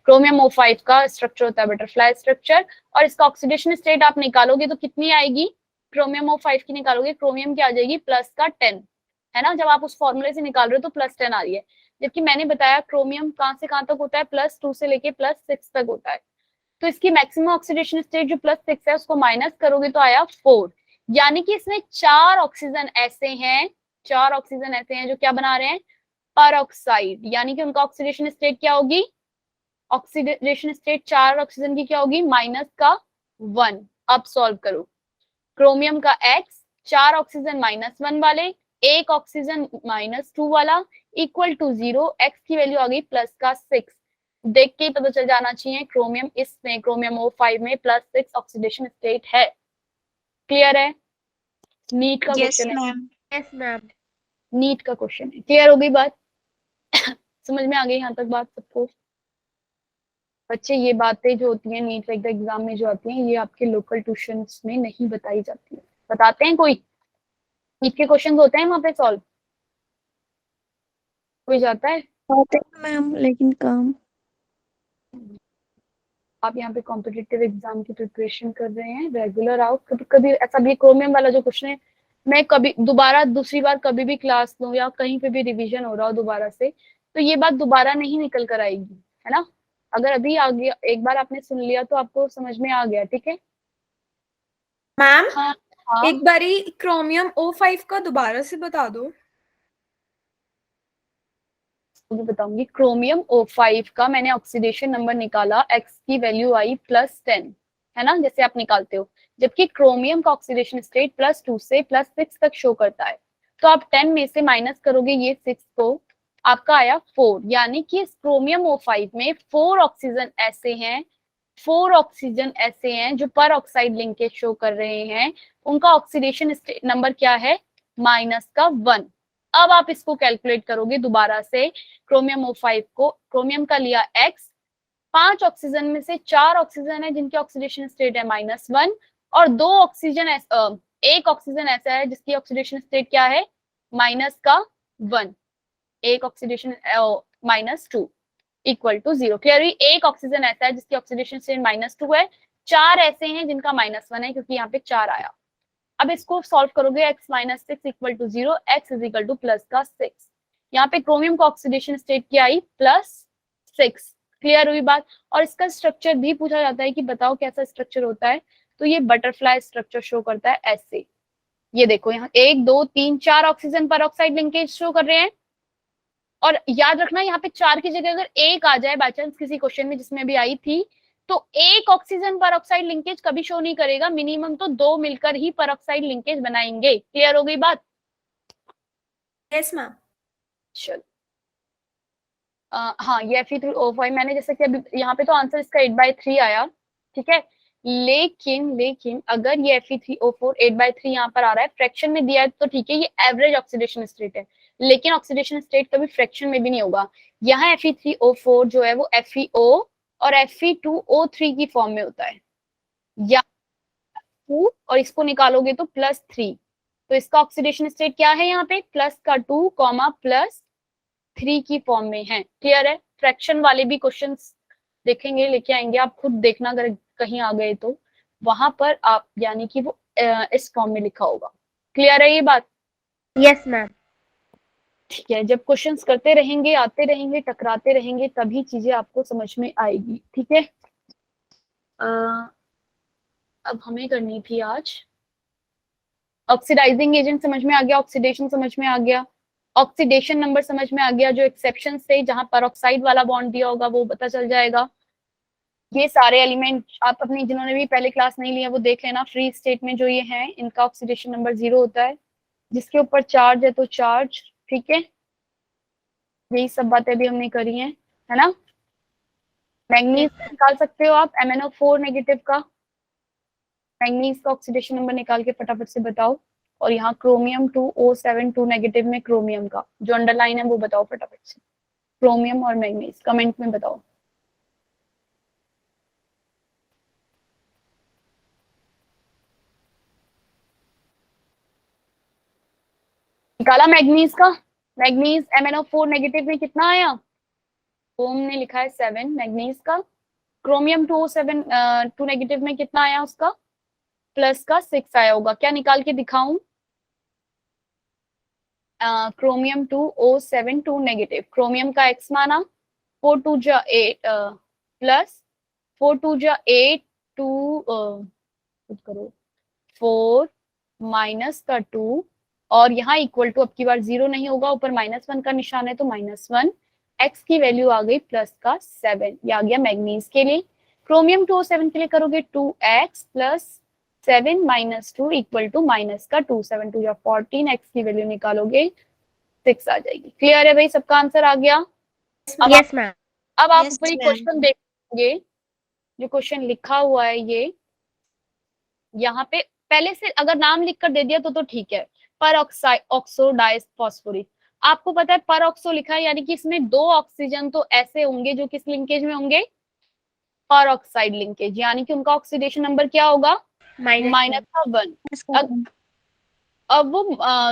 क्रोमियम O5 का स्ट्रक्चर होता है बटरफ्लाई स्ट्रक्चर, और इसका ऑक्सीडेशन स्टेट आप निकालोगे तो कितनी आएगी, क्रोमियम O5 की निकालोगे, क्रोमियम की आ जाएगी +10, है ना। जब आप उस फॉर्मूले से निकाल रहे हो तो +10 आ रही है, जबकि मैंने बताया क्रोमियम कहां से कहां तक होता है, +2 से लेके +6 तक होता है। तो इसकी मैक्सिमम ऑक्सीडेशन स्टेट जो +6 है उसको माइनस करोगे तो आया 4, यानी कि इसमें 4 ऑक्सीजन ऐसे हैं, 4 ऑक्सीजन ऐसे हैं जो क्या बना रहे हैं, परऑक्साइड, यानी कि उनका ऑक्सीडेशन स्टेट क्या होगी, ऑक्सीडेशन स्टेट 4 ऑक्सीजन की क्या होगी, -1। अब सॉल्व करो, क्रोमियम का x, 4 ऑक्सीजन -1 वाले, 1 ऑक्सीजन -2 वाला, = 0, x की वैल्यू आ गई +6। देख के ही पता चल जाना चाहिए क्रोमियम, इसमें क्रोमियम O5 में +6 ऑक्सीडेशन स्टेट है। क्लियर है? नीट का Yes, क्वेश्चन है, ma'am. Yes, ma'am. नीट का क्वेश्चन है। क्लियर हो गई बात? समझ में आ गई यहाँ तक बात सबको? बच्चे ये बातें जो होती हैं नीट लाइक द एग्जाम में जो आती हैं, ये आपके लोकल ट्यूशंस में नहीं बताई जाती है। बताते हैं कोई? नीट के क्वेश्चन होते हैं वहां पे सॉल्व? कोई जाता है? मैम लेकिन काम आप यहाँ पे कॉम्पिटिटिव एग्जाम की प्रिपरेशन कर रहे हैं, रेगुलर आओ। कभी कभी ऐसा भी क्रोमियम वाला जो क्वेश्चन है, मैं कभी दोबारा दूसरी बार कभी भी क्लास लूं या कहीं पे भी रिवीजन हो रहा हो दोबारा से, तो ये बात दोबारा नहीं निकल कर आएगी, है ना। अगर अभी आ गया, एक बार आपने सुन लिया तो आपको समझ में आ गया, ठीक है। मैम हाँ हाँ, एक बारी क्रोमियम O5 का दोबारा से बता दो। मैं बताऊंगी। क्रोमियम O5 का मैंने ऑक्सीडेशन नंबर निकाला, x की वैल्यू आई +10, है ना, जैसे आप निकालते हो। जबकि क्रोमियम का ऑक्सीडेशन स्टेट +2 से +6 तक शो करता है। तो आप 10 में से माइनस करोगे ये 6 को, आपका आया 4। यानी कि इस क्रोमियम O5 में 4 ऑक्सीजन ऐसे हैं, 4 ऑक्सीजन ऐसे हैं जो पर ऑक्साइड लिंकेज शो कर रहे हैं। उनका ऑक्सीडेशन नंबर क्या है? -1। अब आप इसको कैलकुलेट करोगे दोबारा से, क्रोमियम O5 को, क्रोमियम का लिया x, 5 ऑक्सीजन में से 4 ऑक्सीजन है जिनकी ऑक्सीडेशन स्टेट है -1, और 2 ऑक्सीजन एक ऑक्सीजन ऐसा है जिसकी ऑक्सीडेशन स्टेट क्या है? -1। एक ऑक्सीडेशन -2 इक्वल टू 0। क्लियर? एक ऑक्सीजन ऐसा है जिसकी ऑक्सीडेशन स्टेट -2 है, 4 ऐसे हैं जिनका -1 है, क्योंकि यहाँ पे 4 आया। अब इसको सॉल्व करोगे, x -6 equal to 0, x is equal to plus का 6। यहाँ पे क्रोमियम का ऑक्सीडेशन स्टेट क्या आई? +6। क्लियर हुई बात? और इसका स्ट्रक्चर भी पूछा जाता है कि बताओ कैसा स्ट्रक्चर होता है, तो ये बटरफ्लाई स्ट्रक्चर शो करता है ऐसे। ये देखो यहाँ 1 2 3 4 ऑक्सीजन पर ऑक्साइड लिंकेज शो कर रहे हैं। और याद रखना, यहाँ पे 4 की जगह अगर 1 आ जाए बाय चांस किसी क्वेश्चन में जिसमें भी आई थी, तो 1 ऑक्सीजन पर ऑक्साइड लिंकेज कभी शो नहीं करेगा, मिनिमम तो 2 मिलकर ही पर ऑक्साइड लिंकेज बनाएंगे। क्लियर हो गई बात? Yes ma'am. चलो हाँ, ये Fe3O5 मैंने जैसे कि अभी यहाँ पे तो आंसर इसका 8/3 आया, ठीक है। लेकिन अगर ये Fe3O4 8/3 यहाँ पर आ रहा है, फ्रैक्शन में दिया है तो ठीक है, ये एवरेज ऑक्सीडेशन स्टेट है। लेकिन ऑक्सीडेशन स्टेट कभी फ्रैक्शन में भी नहीं होगा। यहाँ Fe3O4 जो है वो FeO और Fe2O3 की फॉर्म में होता है, या 2, और इसको निकालोगे तो +3। तो इसका ऑक्सीडेशन स्टेट क्या है? यहाँ पे +2, +3 की फॉर्म में है। क्लियर है? फ्रैक्शन वाले भी क्वेश्चंस देखेंगे, लेके आएंगे, आप खुद देखना अगर कहीं आ गए तो वहां पर आप, यानी कि वो इस फॉर्म में लिखा होगा। क्लियर है ये बात? Yes ma'am. ठीक है, जब क्वेश्चंस करते रहेंगे, आते रहेंगे, टकराते रहेंगे, तभी चीजें आपको समझ में आएगी, ठीक है। अब हमें करनी थी आज ऑक्सीडाइजिंग एजेंट, समझ में आ गया, ऑक्सीडेशन समझ में आ गया, ऑक्सीडेशन नंबर समझ में आ गया, जो एक्सेप्शन थे जहां पर ऑक्साइड वाला बॉन्ड दिया होगा वो पता चल जाएगा। ये सारे एलिमेंट आप अपनी, जिन्होंने भी पहले क्लास नहीं लिया वो देख लेना। फ्री स्टेट में जो ये है इनका ऑक्सीडेशन नंबर 0 होता है, जिसके ऊपर चार्ज है तो चार्ज, ठीक है। यही सब बातें भी हमने करी हैं, है ना। मैंगनीज निकाल सकते हो आप, MnO4 नेगेटिव का, मैंगनीज का ऑक्सीडेशन नंबर निकाल के फटाफट से बताओ। और यहाँ क्रोमियम 2O7 2 नेगेटिव में क्रोमियम का जो अंडरलाइन है वो बताओ फटाफट से। क्रोमियम और मैंगनीज कमेंट में बताओ। निकाला मैग्नीज का? मैग्नीज MnO4 नेगेटिव में कितना आया? ओम ने लिखा है 7 मैग्नीज का। क्रोमियम 2O7 2 नेगेटिव में कितना आया? उसका प्लस का 6 आया होगा। क्या निकाल के दिखाऊं? क्रोमियम 2O7 2 नेगेटिव, क्रोमियम का x माना, 4 2 जा 8 प्लस 4 2 जा 8 2 करो 4 माइनस का 2, और यहाँ इक्वल टू अब की बार 0 नहीं होगा, ऊपर -1 का निशान है तो -1, x की वैल्यू आ गई प्लस का 7। ये आ गया मैग्नीज के लिए। क्रोमियम 2O7 के लिए करोगे 2x plus 7 - 2 equal to minus का 2, 7 2 या 14, x की वैल्यू निकालोगे 6 आ जाएगी। क्लियर है भाई? सबका आंसर आ गया? Yes ma'am. अब आप Yes, वही ma'am. क्वेश्चन देखेंगे, जो क्वेश्चन लिखा हुआ है ये यहाँ पे पहले से अगर नाम लिख कर दे दिया तो ठीक है। पर ऑक्सोडाइज फॉस्फोरिक, आपको पता है पर ऑक्सो लिखा है, यानी कि इसमें 2 ऑक्सीजन तो ऐसे होंगे जो किस लिंकेज में होंगे? पर ऑक्साइड लिंकेज, यानी कि उनका ऑक्सीडेशन नंबर क्या होगा, माइनस का 1। अब वो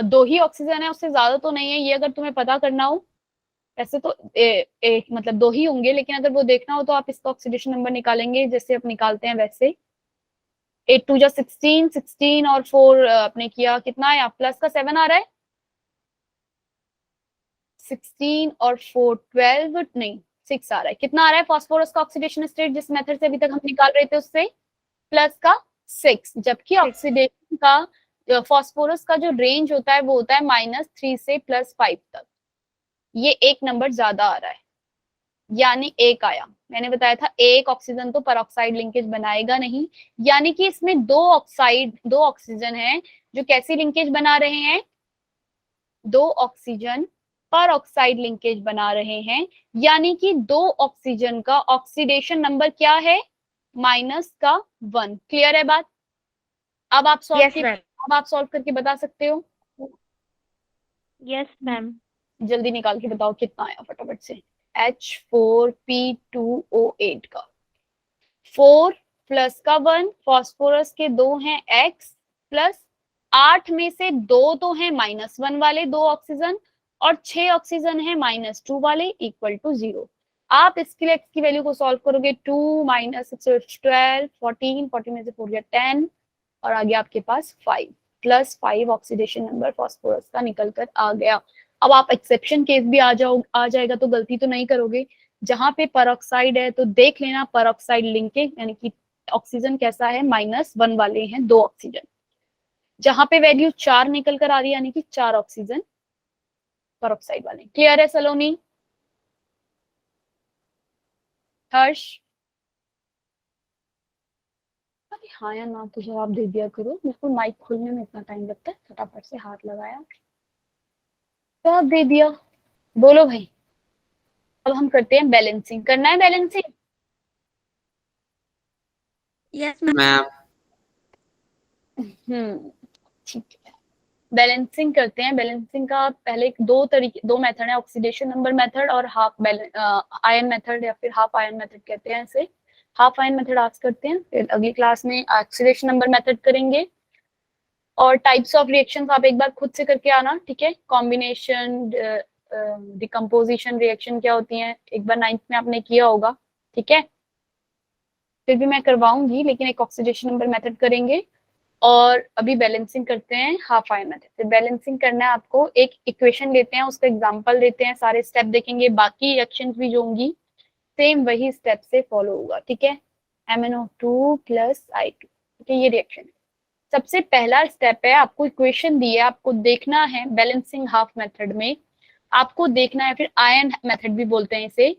दो ही ऑक्सीजन है, उससे ज्यादा तो नहीं है, ये अगर तुम्हें पता करना हो, वैसे तो एक मतलब दो ही होंगे, लेकिन अगर वो देखना हो तो आप इसका ऑक्सीडेशन नंबर निकालेंगे जैसे आप निकालते हैं वैसे। 8 2 जा 16, 16 और 4 आपने किया कितना है, प्लस का 7 आ रहा है, 16 और 4 12 नहीं 6 आ रहा है। कितना आ रहा है फास्फोरस का ऑक्सीडेशन स्टेट जिस मेथड से अभी तक हम निकाल रहे थे उससे, प्लस का 6, जबकि ऑक्सीडेशन का फास्फोरस का जो रेंज होता है वो होता है -3 से +5 तक। ये एक नंबर ज्यादा आ रहा है, यानी एक आया। मैंने बताया था एक ऑक्सीजन तो परऑक्साइड लिंकेज बनाएगा नहीं, यानी कि इसमें दो ऑक्सीजन है जो कैसी लिंकेज बना रहे हैं, दो ऑक्सीजन पर ऑक्साइड लिंकेज बना रहे हैं, यानी कि दो ऑक्सीजन का ऑक्सीडेशन नंबर क्या है, -1। क्लियर है बात? अब आप सॉल्व करके बता सकते हो। Yes ma'am. जल्दी निकाल के बताओ कितना आया फटाफट से। H4P2O8 का 4 प्लस का 1, फास्फोरस के 2 हैं X प्लस 8 में से 2 तो हैं -1 वाले 2 ऑक्सीजन और 6 ऑक्सीजन है -2 वाले, इक्वल टू 0। आप इसके लिए x की वैल्यू को सॉल्व करोगे, 2 - 6 12 14, 14 में से 4 गया 10 और आगे आपके पास 5 +5 ऑक्सीडेशन नंबर फास्फोरस का निकल कर आ गया। अब आप एक्सेप्शन केस भी आ जाएगा तो गलती तो नहीं करोगे। जहां पे परऑक्साइड है तो देख लेना परऑक्साइड लिंकेज, यानी कि ऑक्सीजन कैसा है, -1 वाले हैं 2 ऑक्सीजन। जहां पे वैल्यू 4 निकल कर आ रही है, यानी कि 4 ऑक्सीजन परऑक्साइड वाले। क्लियर है सलोनी, हर्ष? अरे हाँ या ना तो जवाब दे दिया करो, बिल्कुल माइक खोलने में इतना टाइम लगता है, फटाफट से हाथ लगाया जवाब दे दिया। बोलो भाई, अब हम करते हैं बैलेंसिंग। करना है बैलेंसिंग? यस मैम ठीक है, बैलेंसिंग करते हैं। बैलेंसिंग का पहले दो मेथड है, ऑक्सीडेशन नंबर मेथड और हाफ आयन मेथड, या फिर हाफ आयन मेथड कहते हैं इसे। हाफ आयन मेथड आज करते हैं, फिर अगली क्लास में ऑक्सीडेशन नंबर मेथड करेंगे। और टाइप्स ऑफ रिएक्शंस आप एक बार खुद से करके आना, ठीक है। कॉम्बिनेशन, डिकम्पोजिशन रिएक्शन क्या होती हैं, एक बार 9th में आपने किया होगा, ठीक है। फिर भी मैं करवाऊंगी, लेकिन एक ऑक्सीडेशन नंबर मेथड करेंगे और अभी बैलेंसिंग करते हैं हाफ आयन मेथड। फिर बैलेंसिंग करना है आपको, एक इक्वेशन लेते हैं, उसका एग्जांपल देते हैं, सारे स्टेप देखेंगे, बाकी रिएक्शंस भी जो होंगी सेम वही स्टेप से फॉलो होगा, ठीक है। MnO2 + I2, ठीक है, ये रिएक्शन है। सबसे पहला स्टेप है, आपको इक्वेशन दी है, आपको देखना है बैलेंसिंग हाफ मेथड में, आपको देखना है, फिर आयन मेथड भी बोलते हैं इसे,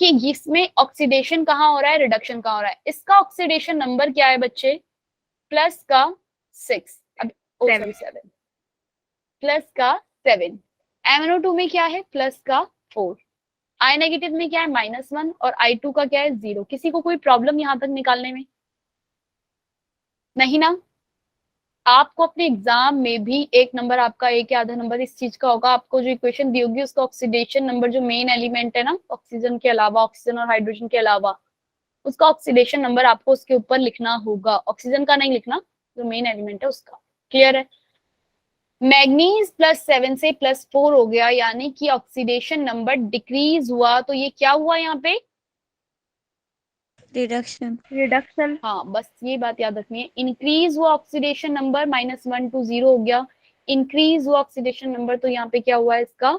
कि इसमें ऑक्सीडेशन कहाँ हो रहा है, रिडक्शन कहाँ हो रहा है। इसका ऑक्सीडेशन नंबर क्या है बच्चे, प्लस का 6, सॉरी 7, प्लस का 7। MnO2 में क्या है, प्लस का 4। I नेगेटिव में क्या है, -1 और I2 का क्या है, 0। किसी को कोई प्रॉब्लम यहाँ तक निकालने में? नहीं ना? आपको अपने एग्जाम में भी एक नंबर आपका, एक या आधा नंबर इस चीज का होगा, आपको जो इक्वेशन दी होगी उसका ऑक्सीडेशन नंबर, जो मेन एलिमेंट है ना ऑक्सीजन के अलावा, ऑक्सीजन और हाइड्रोजन के अलावा, उसका ऑक्सीडेशन नंबर आपको उसके ऊपर लिखना होगा। ऑक्सीजन का नहीं लिखना, जो मेन एलिमेंट है उसका। क्लियर है? मैग्नीज +7 से +4 हो गया, यानी कि ऑक्सीडेशन नंबर डिक्रीज हुआ। तो ये क्या हुआ यहाँ पे, रिडक्शन। हाँ बस ये बात याद रखनी है। इंक्रीज हुआ ऑक्सीडेशन नंबर, -1 to 0 हो गया। इंक्रीज हुआ ऑक्सीडेशन नंबर, तो यहाँ पे क्या हुआ है इसका,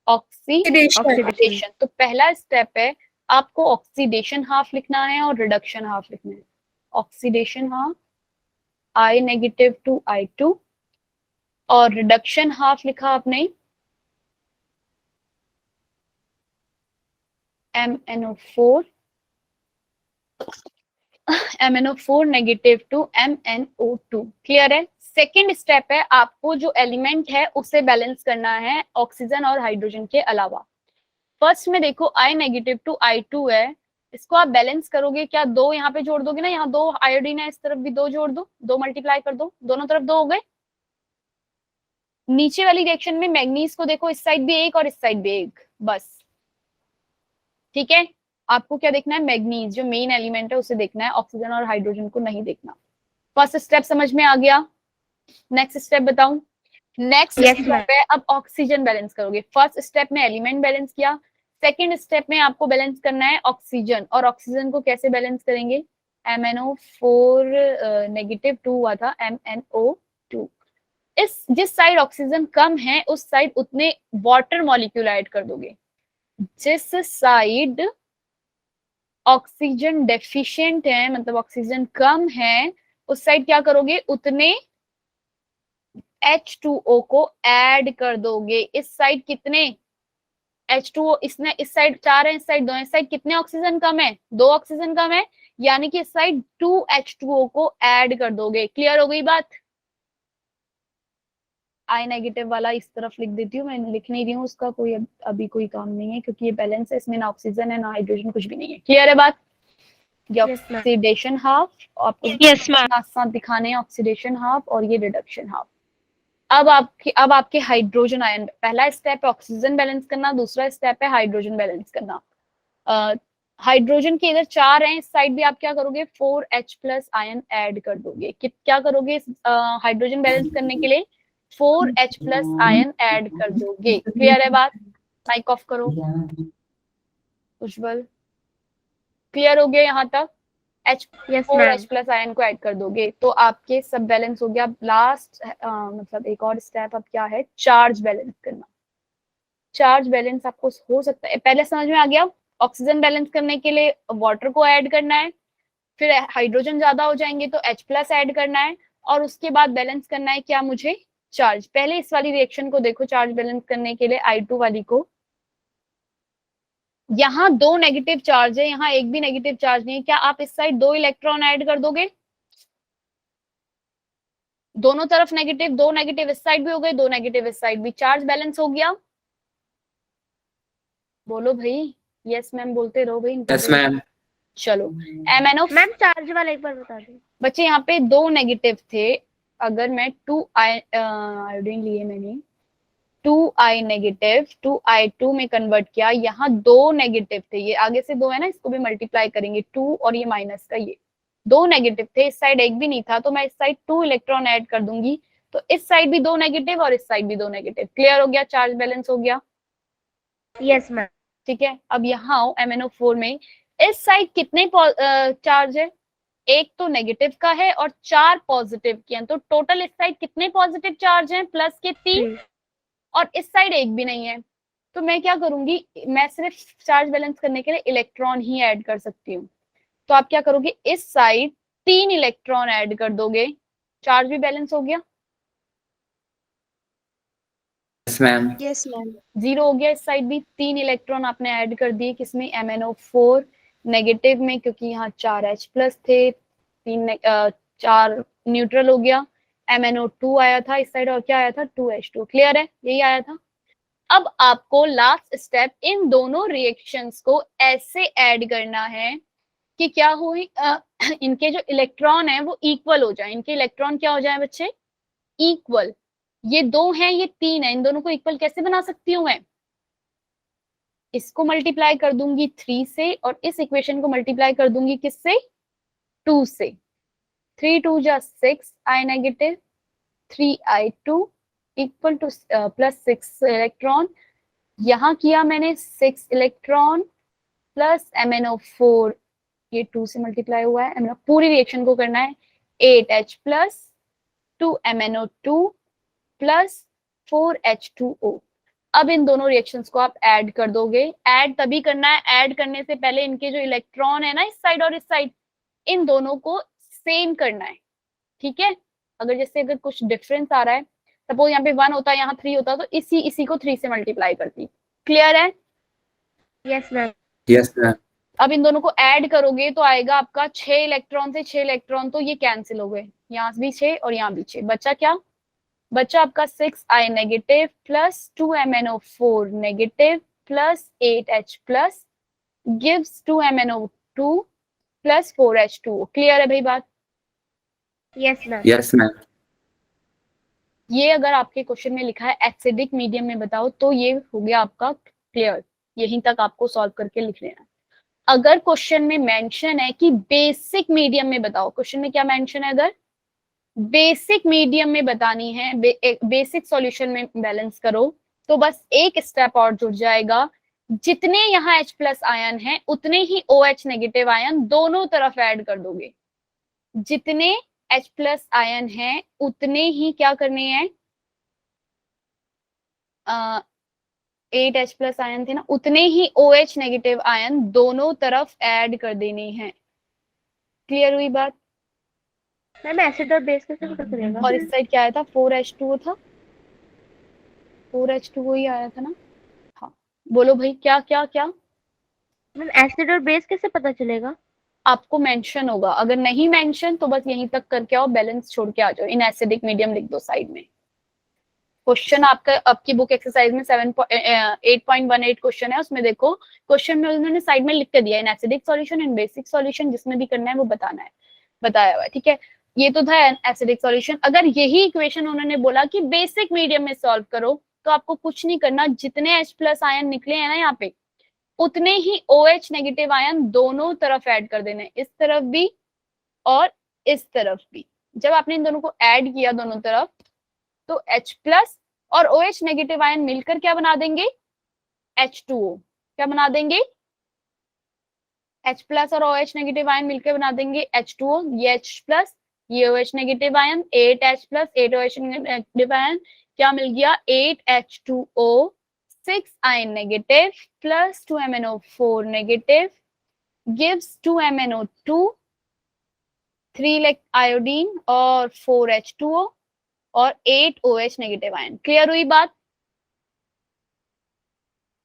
ऑक्सीडेशन। तो पहला स्टेप है, आपको ऑक्सीडेशन हाफ लिखना है और रिडक्शन हाफ लिखना है। Oxidation half I negative to I2 और रिडक्शन हाफ लिखा आपने MnO4 negative to MnO2। Clear है? सेकेंड स्टेप है, आपको जो एलिमेंट है उसे बैलेंस करना है ऑक्सीजन और हाइड्रोजन के अलावा। फर्स्ट में देखो I नेगेटिव टू I2 है, इसको आप बैलेंस करोगे क्या, 2 यहाँ पे जोड़ दोगे ना, यहाँ 2 आयोडीन है, इस तरफ भी 2 जोड़ दो, 2 मल्टीप्लाई कर दो, दोनों तरफ 2 हो गए। नीचे वाली रिएक्शन में मैग्नीज को देखो, इस साइड भी 1 और इस साइड भी 1, बस ठीक है। आपको क्या देखना है, मैग्नीज जो मेन एलिमेंट है उसे देखना है, ऑक्सीजन और हाइड्रोजन को नहीं देखना। फर्स्ट स्टेप समझ में आ गया। नेक्स्ट स्टेप बताऊं। Next Yes, step ma'am. है अब ऑक्सीजन बैलेंस करोगे। फर्स्ट स्टेप में एलिमेंट बैलेंस किया, सेकंड स्टेप में आपको बैलेंस करना है ऑक्सीजन। और ऑक्सीजन को कैसे बैलेंस करेंगे, MnO4 नेगेटिव 2 हुआ था, MnO2। इस जिस साइड ऑक्सीजन कम है उस साइड उतने वाटर मॉलिक्यूल ऐड कर दोगे, जिस साइड ऑक्सीजन डेफिशिएंट है मतलब ऑक्सीजन कम है उस साइड क्या करोगे, उतने H2O को ऐड कर दोगे। इस साइड कितने H2O, इसने इस साइड 4 है, इस साइड 2 है, इस साइड कितने ऑक्सीजन कम है, 2 ऑक्सीजन कम है, यानी कि इस साइड 2 H2O को ऐड कर दोगे। क्लियर हो गई बात। आई नेगेटिव वाला इस तरफ लिख देती हूँ, मैं लिख नहीं रही हूँ, उसका कोई अभी कोई काम नहीं है क्योंकि ये बैलेंस है, इसमें ना ऑक्सीजन है ना हाइड्रोजन, कुछ भी नहीं है। क्लियर है बात। ये Yes, ma'am. ऑक्सीडेशन हाफ, आपको Yes, ma'am. साथ साथ दिखाने हैं ऑक्सीडेशन हाफ और ये रिडक्शन हाफ। अब आपके हाइड्रोजन आयन, पहला स्टेप है ऑक्सीजन बैलेंस करना, दूसरा स्टेप है हाइड्रोजन बैलेंस करना। हाइड्रोजन के इधर 4 हैं, इस साइड भी आप क्या करोगे, 4H प्लस आयन ऐड कर दोगे। क्या करोगे हाइड्रोजन बैलेंस करने के लिए, 4H प्लस आयन ऐड कर दोगे। क्लियर है बात। माइक ऑफ करो उज्जवल। क्लियर हो गया यहाँ तक। Yes, 4H ma'am. Plus ion को ऐड कर दोगे तो आपके सब बैलेंस हो गया। लास्ट मतलब एक और स्टेप अब क्या है, चार्ज बैलेंस करना। चार्ज बैलेंस आपको हो सकता है पहले समझ में आ गया। ऑक्सीजन बैलेंस करने के लिए वाटर को ऐड करना है, फिर हाइड्रोजन ज्यादा हो जाएंगे तो H प्लस ऐड करना है, और उसके बाद बैलेंस करना है क्या मुझे, चार्ज। पहले इस वाली रिएक्शन को देखो, चार्ज बैलेंस करने के लिए I2 वाली को। यहाँ 2 नेगेटिव चार्ज है, यहाँ एक भी नेगेटिव चार्ज नहीं है। क्या आप इस साइड 2 इलेक्ट्रॉन ऐड कर दोगे, दोनों तरफ नेगेटिव, 2 नेगेटिव इस साइड भी हो गए, 2 नेगेटिव इस साइड भी, चार्ज बैलेंस हो गया। बोलो भाई, यस मैम बोलते रहो भाई। Yes ma'am. चलो MnO मैम चार्ज वाला एक बार बता दो। बच्चे, यहाँ पे 2 नेगेटिव थे, अगर मैं 2 आयोडीन लिए मैंने 2I नेगेटिव 2I2 में कन्वर्ट किया, यहाँ 2 नेगेटिव थे, ये आगे से 2 है ना, इसको भी मल्टीप्लाई करेंगे 2 और ये माइनस का, ये 2 नेगेटिव थे, इस साइड एक भी नहीं था तो मैं इस साइड 2 इलेक्ट्रॉन ऐड कर दूंगी, तो इस साइड भी 2 नेगेटिव और इस साइड भी 2 नेगेटिव। क्लियर हो गया, चार्ज बैलेंस हो गया। Yes, ma'am. ठीक है, अब यहाँ आओ MnO4 में, इस साइड कितने चार्ज है, एक तो नेगेटिव का है और 4 पॉजिटिव के हैं, तो टोटल इस साइड कितने पॉजिटिव चार्ज हैं, प्लस के 3, और इस साइड एक भी नहीं है। तो मैं क्या करूंगी, मैं सिर्फ चार्ज बैलेंस करने के लिए इलेक्ट्रॉन ही ऐड कर सकती हूँ। तो आप क्या करोगे, इस साइड 3 इलेक्ट्रॉन ऐड कर दोगे, चार्ज भी बैलेंस हो गया। Yes ma'am. Yes, ma'am. 0 हो गया, इस साइड भी 3 इलेक्ट्रॉन आपने ऐड कर दिए, किसमें, MnO4 नेगेटिव में, क्योंकि यहाँ 4H प्लस थे, 4 न्यूट्रल हो गया, MnO2 आया था इस साइड, और क्या आया था, 2H2। क्लियर है, यही आया था। अब आपको लास्ट स्टेप इन दोनों रिएक्शंस को ऐसे ऐड करना है कि क्या हो, इनके जो इलेक्ट्रॉन है वो इक्वल हो जाए। इनके इलेक्ट्रॉन क्या हो जाए बच्चे, इक्वल। ये 2 हैं, ये 3 है, इन दोनों को इक्वल कैसे बना सकती हूँ मैं, इसको मल्टीप्लाई कर दूंगी 3 से और इस इक्वेशन को मल्टीप्लाई कर दूंगी किससे, 2 से। 3 2 जा 6 I negative 3I2 equal to plus 6 electron, यहाँ किया मैंने 6 इलेक्ट्रॉन प्लस MnO4, ये 2 से मल्टीप्लाई हुआ है, पूरी रिएक्शन को करना है 8H plus 2 MnO2 plus 4H2O। अब इन दोनों रिएक्शंस को आप ऐड कर दोगे। ऐड तभी करना है, ऐड करने से पहले इनके जो इलेक्ट्रॉन है ना इस साइड और इस साइड, इन दोनों को सेम करना है। ठीक है, अगर कुछ डिफरेंस आ रहा है, सपोज यहाँ पे 1 होता है, यहाँ 3 होता, तो इसी को 3 से मल्टीप्लाई करती। क्लियर है। Yes, ma'am. Yes ma'am. अब इन दोनों को ऐड करोगे तो आएगा आपका 6 इलेक्ट्रॉन से 6 इलेक्ट्रॉन, तो ये कैंसिल हो गए, यहाँ भी 6 और यहाँ भी 6, बचा क्या, बचा आपका 6I negative plus 2 MnO4 negative plus 8H plus gives 2 MnO2 plus 4H2O। Clear है भाई बात। Yes, ma'am. Yes ma'am. ये अगर आपके क्वेश्चन में लिखा है एसिडिक मीडियम में बताओ, तो ये हो गया आपका क्लियर, यहीं तक आपको सॉल्व करके लिख लेना है। अगर क्वेश्चन में मेंशन है कि बेसिक मीडियम में बताओ, क्वेश्चन में क्या मेंशन है, अगर बेसिक मीडियम में बतानी है, बेसिक सॉल्यूशन में बैलेंस करो, तो बस एक स्टेप और जुड़ जाएगा, जितने यहाँ H प्लस आयन है उतने ही OH नेगेटिव आयन दोनों तरफ ऐड कर दोगे। जितने H प्लस आयन है उतने ही क्या करने हैं, 8 H प्लस आयन थे ना, उतने ही OH नेगेटिव आयन दोनों तरफ ऐड कर देने हैं। क्लियर हुई बात? मैम एसिड और बेस कैसे पता चलेगा? और इस साइड क्या आया था, 4H2O था, 4H2O ही आया था ना। हाँ बोलो भाई, क्या क्या क्या? मैम एसिड और बेस कैसे पता चलेगा? आपको मेंशन होगा, अगर नहीं मेंशन तो बस यहीं तक करके आओ, बैलेंस छोड़ के आ जाओ, इन एसिडिक मीडियम लिख दो साइड में। क्वेश्चन आपका आपकी बुक एक्सरसाइज में 8.18 क्वेश्चन है, उसमें देखो क्वेश्चन में उन्होंने साइड में लिख के दिया in acidic solution, in basic solution, जिसमें भी करना है वो बताना है, बताया हुआ है, ठीक है। ये तो था एसिडिक सॉल्यूशन। अगर यही इक्वेशन उन्होंने बोला कि बेसिक मीडियम में सॉल्व करो, तो आपको कुछ नहीं करना, जितने H प्लस आयन निकले हैं ना यहाँ पे, उतने ही OH नेगेटिव आयन दोनों तरफ ऐड कर देने, इस तरफ भी और इस तरफ भी। जब आपने इन दोनों को ऐड किया दोनों तरफ, तो H प्लस और OH नेगेटिव आयन मिलकर क्या बना देंगे, H2O। क्या बना देंगे, H प्लस और OH नेगेटिव आयन मिलकर बना देंगे H2O। ये H प्लस, ये OH negative ion, 8H plus 8 OH negative ion, क्या मिल गया, 8H2O, 6 ion negative plus 2 MnO4 negative gives 2 MnO2, 3 like iodine और 4 H2O और 8 OH नेगेटिव आयन। क्लियर हुई बात?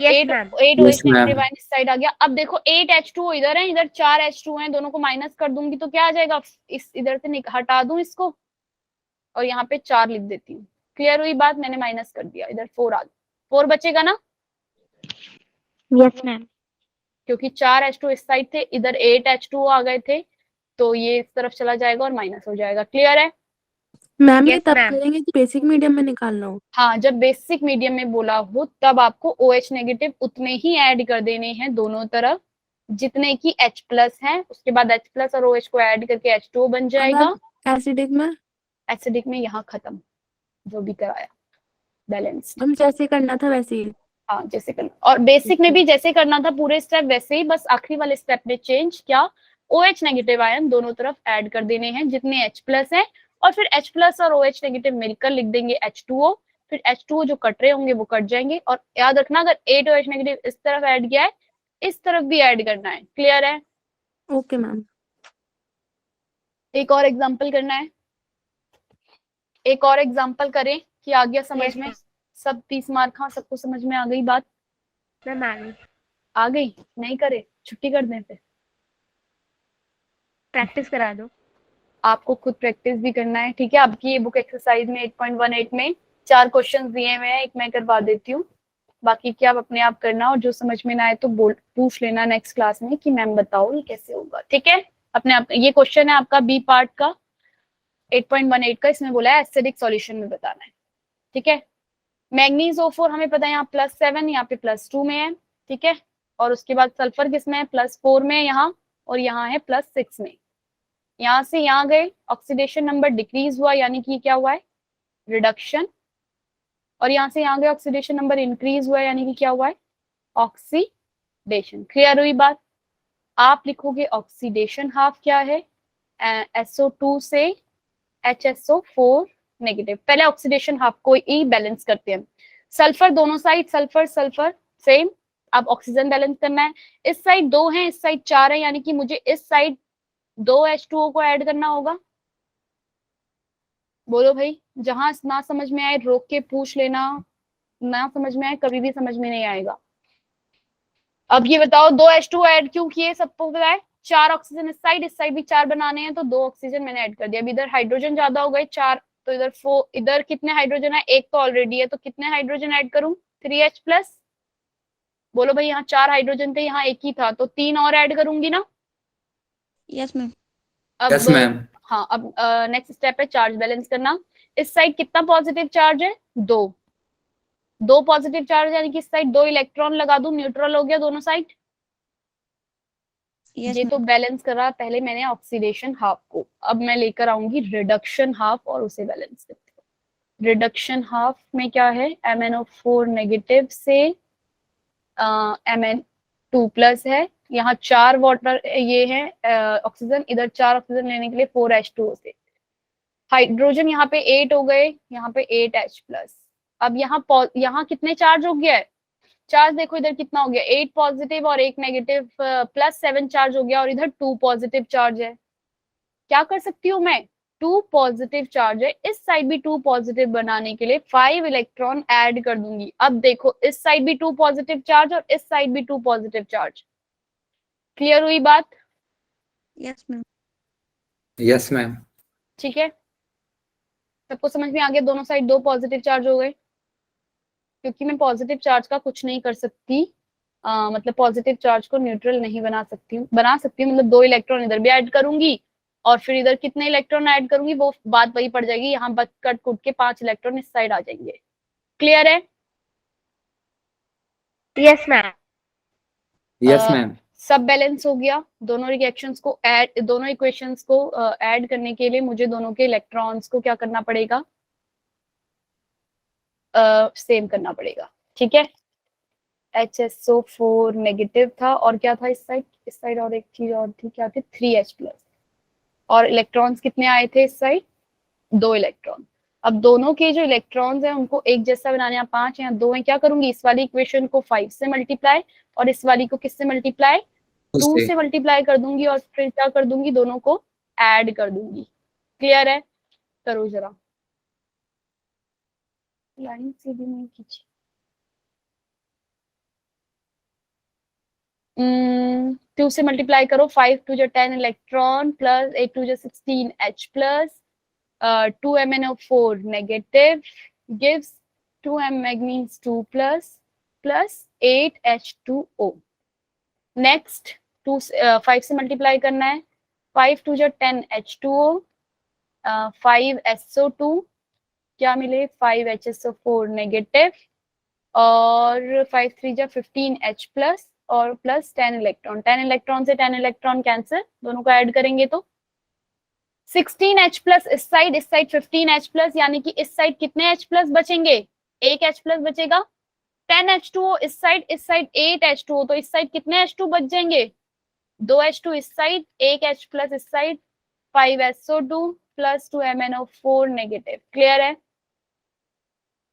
Yes ma'am. 8 Yes, OH negative ma'am. Ion इस side आ गया। अब देखो 8 H2O इधर है, इधर 4 H2O है, दोनों को माइनस कर दूंगी तो क्या आ जाएगा, इस इधर से हटा दूं इसको और यहाँ पे 4 लिख देती हूँ। क्लियर हुई बात? मैंने माइनस कर दिया, इधर 4 आ गया, 4 बचेगा ना, यस मैम। क्योंकि 4 H2 इस साइड थे, इधर 8 H2O आ गए थे, तो ये इस तरफ चला जाएगा और माइनस हो जाएगा। क्लियर है? मैम ये Yes, तब ma'am. करेंगे कि बेसिक मीडियम में निकालना हो। हाँ, जब बेसिक मीडियम में बोला हो तब आपको OH नेगेटिव उतने ही ऐड कर देने हैं दोनों तरफ जितने की H प्लस है, उसके बाद H प्लस और OH को ऐड करके H2O बन जाएगा। एसिडिक में एसिडिक में यहाँ खत्म, जो भी कराया बैलेंस। हम जैसे करना था वैसे ही। हाँ जैसे करना, और बेसिक में भी जैसे करना था पूरे स्टेप वैसे ही, बस आखिरी वाले स्टेप में चेंज क्या, OH नेगेटिव आयन दोनों तरफ ऐड कर देने हैं जितने H प्लस है, और फिर H प्लस और OH नेगेटिव मिलकर लिख देंगे H2O। फिर H2O जो कट रहे होंगे वो कट जाएंगे, और याद रखना अगर 8 OH नेगेटिव इस तरफ ऐड किया है, इस तरफ भी ऐड करना है। क्लियर है? Okay ma'am. एक और एग्जाम्पल करना है, एक और एग्जाम्पल करें कि आ गया समझ Yes, में? ma'am. सब 30 मार्क, हाँ सबको समझ में आ गई बात? मैम आ गई। आ गई? नहीं करे छुट्टी कर दें फिर? प्रैक्टिस करा दो। आपको खुद प्रैक्टिस भी करना है, ठीक है। आपकी ये बुक एक्सरसाइज में 8.18 में 4 क्वेश्चंस दिए हुए हैं, एक मैं करवा देती हूँ, बाकी क्या आप अपने आप करना, और जो समझ में ना आए तो पूछ लेना नेक्स्ट क्लास में कि मैम बताओ ये कैसे होगा, ठीक है। अपने आप, ये क्वेश्चन है आपका बी पार्ट का 8.18 का, इसमें बोला है एसिडिक सॉल्यूशन में बताना है, ठीक है। मैग्नीज O4 हमें पता है यहाँ +7, यहाँ पे +2 में है, ठीक है। और उसके बाद सल्फर किसमें है, +4 में है यहाँ, और यहाँ है +6 में। यहाँ से यहाँ गए, ऑक्सीडेशन नंबर डिक्रीज हुआ, यानी कि क्या हुआ है, रिडक्शन। और यहाँ से यहाँ गए, ऑक्सीडेशन नंबर इंक्रीज हुआ, यानी कि क्या हुआ है, ऑक्सीडेशन। क्लियर हुई बात? आप लिखोगे ऑक्सीडेशन हाफ क्या है, SO2 से HSO4 नेगेटिव। पहले ऑक्सीडेशन हाफ को ही बैलेंस करते हैं। सल्फर दोनों साइड, सल्फर सल्फर सेम, अब ऑक्सीजन बैलेंस करना है। इस साइड 2 है, इस साइड 4 है, यानी कि मुझे इस साइड 2 H2O को ऐड करना होगा। बोलो भाई, जहां ना समझ में आए रोक के पूछ लेना, ना समझ में आए कभी भी समझ में नहीं आएगा। अब ये बताओ 2 H2O ऐड क्यों किए, सबको पता है। 4 ऑक्सीजन इस साइड भी 4 बनाने हैं, तो 2 ऑक्सीजन मैंने ऐड कर दिया। अब इधर हाइड्रोजन ज्यादा हो गए 4, तो इधर 4, इधर कितने हाइड्रोजन है, एक तो ऑलरेडी है, तो कितने हाइड्रोजन ऐड करूं, 3H प्लस। बोलो भाई, यहाँ 4 हाइड्रोजन थे, यहाँ एक ही था, तो 3 और ऐड करूंगी ना। Yes ma'am. अब Yes, ma'am. हाँ, अब नेक्स्ट स्टेप है चार्ज बैलेंस करना। इस साइड कितना पॉजिटिव चार्ज है, 2 पॉजिटिव चार्ज, यानी कि इस साइड 2 इलेक्ट्रॉन लगा दूं, न्यूट्रल हो गया दोनों साइड। Yes, ये तो ma'am. बैलेंस करा पहले मैंने ऑक्सीडेशन हाफ को, अब मैं लेकर आऊंगी रिडक्शन हाफ और उसे बैलेंस करती हूँ। रिडक्शन हाफ में क्या है, MnO4 नेगेटिव से Mn2 प्लस है, यहाँ 4 वाटर ये है ऑक्सीजन, इधर 4 ऑक्सीजन लेने के लिए 4H2O से, हाइड्रोजन यहाँ पे 8 हो गए, यहाँ पे 8H प्लस। अब यहाँ कितने चार्ज हो गया है, चार्ज देखो इधर कितना हो गया, 8 पॉजिटिव और 1 नेगेटिव, प्लस 7 चार्ज हो गया, और इधर 2 पॉजिटिव चार्ज है। क्या कर सकती हूँ मैं, 2 पॉजिटिव चार्ज है, इस साइड भी 2 पॉजिटिव बनाने के लिए 5 इलेक्ट्रॉन ऐड कर दूंगी। अब देखो इस साइड भी 2 पॉजिटिव चार्ज और इस साइड भी 2 पॉजिटिव चार्ज। क्लियर हुई बात? Yes, ma'am. Yes, ma'am. ठीक है, सबको समझ में आ गया, दोनों साइड 2 पॉजिटिव चार्ज हो गए। क्योंकि मैं पॉजिटिव चार्ज का कुछ नहीं कर सकती, मतलब पॉजिटिव चार्ज को न्यूट्रल नहीं बना सकती हूँ, मतलब 2 इलेक्ट्रॉन इधर भी ऐड करूंगी और फिर इधर कितने इलेक्ट्रॉन ऐड करूंगी वो बात वही पड़ जाएगी, यहाँ कट कुट के 5 इलेक्ट्रॉन इस साइड आ जाएंगे। क्लियर है? Yes, ma'am. Yes, ma'am. सब बैलेंस हो गया, दोनों रिएक्शंस को ऐड, दोनों इक्वेशंस को ऐड करने के लिए मुझे दोनों के इलेक्ट्रॉन्स को क्या करना पड़ेगा, सेम करना पड़ेगा। ठीक है, HSO4 नेगेटिव था और क्या था इस साइड और एक चीज और थी, क्या थी, 3H प्लस, और इलेक्ट्रॉन्स कितने आए थे इस साइड, 2 इलेक्ट्रॉन। अब दोनों के जो इलेक्ट्रॉन्स हैं उनको एक जैसा बनाने, यहाँ 5 यहाँ 2 है, क्या करूंगी, इस वाली इक्वेशन को 5 से मल्टीप्लाई और इस वाली को किससे मल्टीप्लाई, 2 से मल्टीप्लाई कर दूंगी और फिर क्या कर दूंगी, दोनों को ऐड कर दूंगी। क्लियर है? करो जरा, लाइन सीधी नहीं खींची। 2 से मल्टीप्लाई करो, 5 2 जो 10 इलेक्ट्रॉन प्लस 8 2 जो 16H plus 2 MnO4 negative gives 2M manganese 2 plus 8H2O. Next 5 से मल्टीप्लाई करना है, 5 2 जो 10 H2O, 5 SO2, क्या मिले 5 HSO4 नेगेटिव और 5 3 जो 15 H प्लस और प्लस 10 इलेक्ट्रॉन, 10 इलेक्ट्रॉन से 10 इलेक्ट्रॉन कैंसिल, दोनों को ऐड करेंगे तो 16H प्लस इस साइड 15H प्लस, यानी कि इस साइड कितने H प्लस बचेंगे, एक H प्लस बचेगा, 10H2O इस साइड 8H2O, तो इस साइड कितने H2 बच जाएंगे, 2 H2 इस साइड, एक H प्लस इस side, 5 SO2 plus 2 MnO4 negative. Clear है?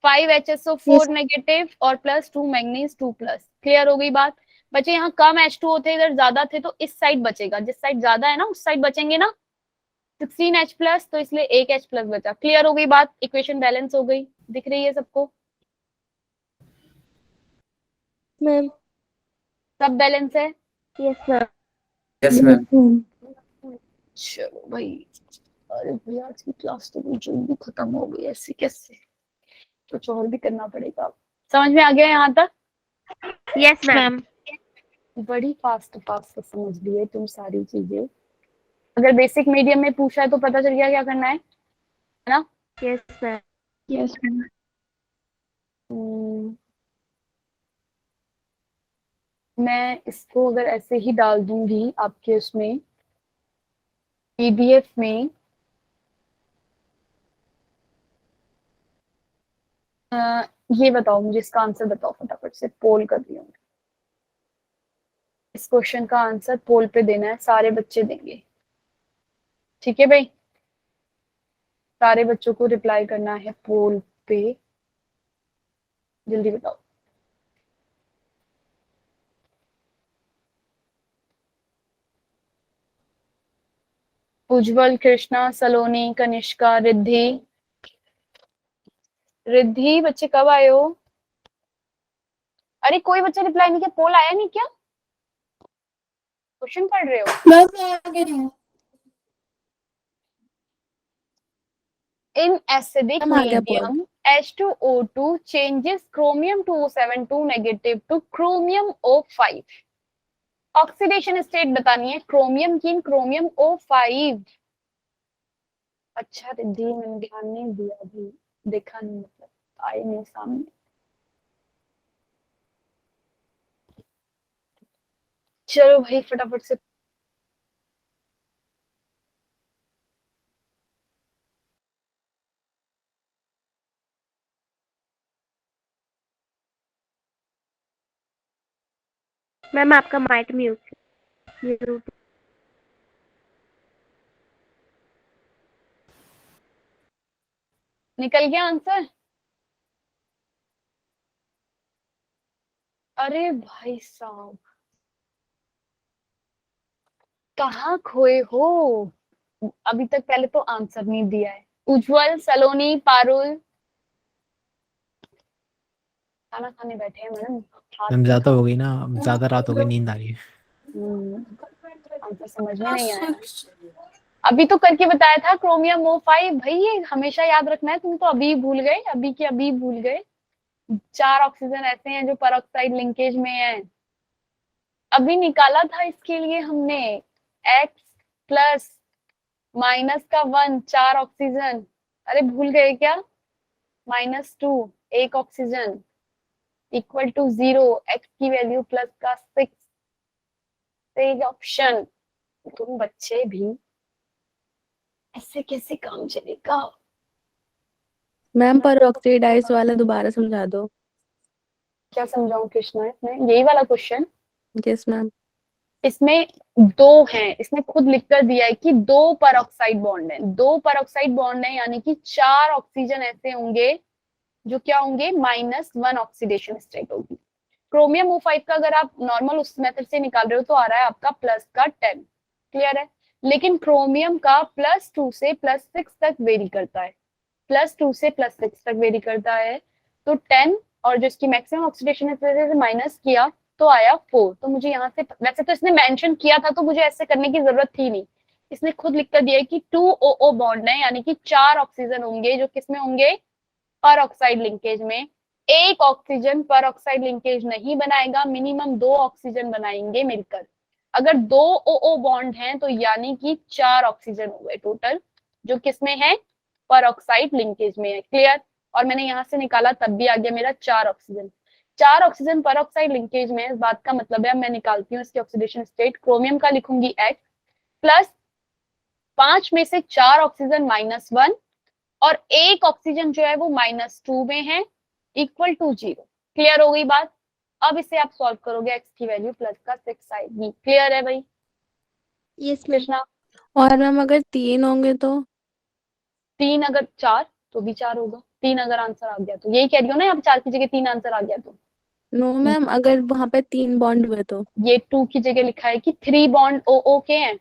5 HSO4 नेगेटिव और प्लस 2 मैग्नीज 2 प्लस। क्लियर हो गई बात? बच्चे यहाँ कम H2O थे, इधर ज्यादा थे, तो इस साइड बचेगा, जिस साइड ज्यादा है ना उस साइड बचेंगे ना, 16H प्लस, तो इसलिए एक H प्लस बचा। क्लियर हो गई बात? इक्वेशन बैलेंस हो गई, दिख रही है सबको? Ma'am. सब बैलेंस है? Yes, ma'am. Yes, ma'am. चलो भाई, अरे भाई आज की क्लास तो बहुत जल्दी खत्म हो गई, ऐसे कैसे, कुछ और भी करना पड़ेगा। समझ में आ गया यहाँ तक? Yes, ma'am. बड़ी फास्ट फास्ट समझ लिए तुम सारी चीजें। अगर बेसिक मीडियम में पूछा है तो पता चल गया क्या करना है ना? Yes, ma'am. Yes, ma'am. मैं इसको अगर ऐसे ही डाल दूंगी आपके उसमें PDF में, ये बताओ मुझे, इसका आंसर बताओ फटाफट से, पोल कर दिया। इस क्वेश्चन का आंसर पोल पे देना है, सारे बच्चे देंगे। ठीक है भाई, सारे बच्चों को रिप्लाई करना है पोल पे, जल्दी बताओ। उज्जवल, कृष्णा, सलोनी, कनिष्का, रिद्धि। रिद्धि बच्चे कब आए हो? अरे कोई बच्चा रिप्लाई नहीं किया, पोल आया नहीं क्या? क्वेश्चन पढ़ रहे हो? In acidic आ गया पोल। medium, H2O2 changes chromium 272 negative to chromium O5. Oxidation state बतानी है क्रोमियम की, क्रोमियम O5। अच्छा रिद्धि, मैंने ध्यान नहीं दिया, अभी देखा नहीं, मतलब आए नहीं सामने। चलो भाई फटाफट से मैम आपका माइक म्यूट निकल गया आंसर? अरे भाई साहब, कहाँ खोए हो? अभी तक पहले तो आंसर नहीं दिया है। उज्जवल, सलोनी, पारुल खाना खाने बैठे हैं मैडम। मैम ज्यादा हो गई ना, अब ज्यादा रात हो गई, नींद आ रही है। आंसर समझ में नहीं आया। अभी तो करके बताया था क्रोमियम O5। भाई ये हमेशा याद रखना है, तुम तो अभी भूल गए, अभी के अभी भूल गए। 4 ऑक्सीजन ऐसे हैं जो परऑक्साइड लिंकेज में है। अभी निकाला था इसके लिए हमने X प्लस माइनस का 1 4 ऑक्सीजन। अरे भूल गए क्या? -2 1 ऑक्सीजन इक्वल टू 0, X की वैल्यू प्लस का 6। सही ऑप्शन। तुम बच्चे भी ऐसे कैसे काम चलेगा? मैम परऑक्सीडाइज वाला दोबारा समझा दो। क्या समझाऊं कृष्णा इसमें? यही वाला क्वेश्चन। Yes ma'am. इसमें 2 हैं, इसने खुद लिख कर दिया है कि 2 परऑक्साइड बॉन्ड है, 2 परऑक्साइड बॉन्ड है, यानी कि 4 ऑक्सीजन ऐसे होंगे जो क्या होंगे, -1 ऑक्सीडेशन स्टेट होगी। क्रोमियम O5 का अगर आप नॉर्मल उस मेथड से निकाल रहे हो तो आ रहा है आपका प्लस का 10। क्लियर है? लेकिन क्रोमियम का +2 से +6 तक वेरी करता है, +2 से +6 तक वेरी करता है। तो 10 और जो इसकी मैक्सिमम ऑक्सीडेशन है से माइनस किया तो आया 4। तो मुझे यहाँ से, वैसे तो इसने मेंशन किया था तो मुझे ऐसे करने की जरूरत थी नहीं। इसने खुद लिख कर दिया है कि 2 OO बॉन्ड है, यानी कि 4 ऑक्सीजन होंगे जो किसमें होंगे, परऑक्साइड लिंकेज में। एक ऑक्सीजन परऑक्साइड लिंकेज नहीं बनाएगा, मिनिमम 2 ऑक्सीजन बनाएंगे मिलकर। अगर 2 OO बॉन्ड हैं तो यानी कि 4 ऑक्सीजन हो गए टोटल, जो किसमें है, परऑक्साइड लिंकेज में है। क्लियर? और मैंने यहां से निकाला तब भी आ गया मेरा 4 ऑक्सीजन। 4 ऑक्सीजन परऑक्साइड लिंकेज में, इस बात का मतलब है मैं निकालती हूँ इसकी ऑक्सीडेशन स्टेट। क्रोमियम का लिखूंगी X प्लस 5 में से 4 ऑक्सीजन -1 और 1 ऑक्सीजन जो है वो -2 में है, इक्वल टू 0। क्लियर हो गई बात? अब इसे आप सॉल्व करोगे, X की वैल्यू प्लस का 6 आएगी। क्लियर है भाई? Yes ma'am. कृष्णा, और मैम अगर 3 होंगे तो? 3 अगर 4 तो भी 4 होगा। 3 अगर आंसर आ गया तो, यही कह रही हो ना, यहाँ पे 4 की जगह 3 आंसर आ गया तो। नो मैम, अगर वहां पे 3 बॉन्ड हुए तो? ये 2 की जगह लिखा है कि 3 बॉन्ड OO के हैं,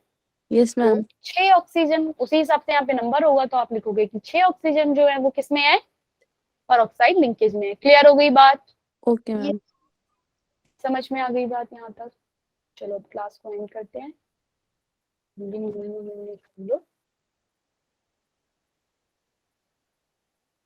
यस तो मैम। 6 ऑक्सीजन, उसी हिसाब से यहाँ पे नंबर होगा तो आप लिखोगे कि 6 ऑक्सीजन जो है वो किसमें है, परऑक्साइड लिंकेज में है। क्लियर हो गई बात? Okay ma'am. समझ में आ गई बात यहाँ तक? चलो अब क्लास को एंड करते हैं।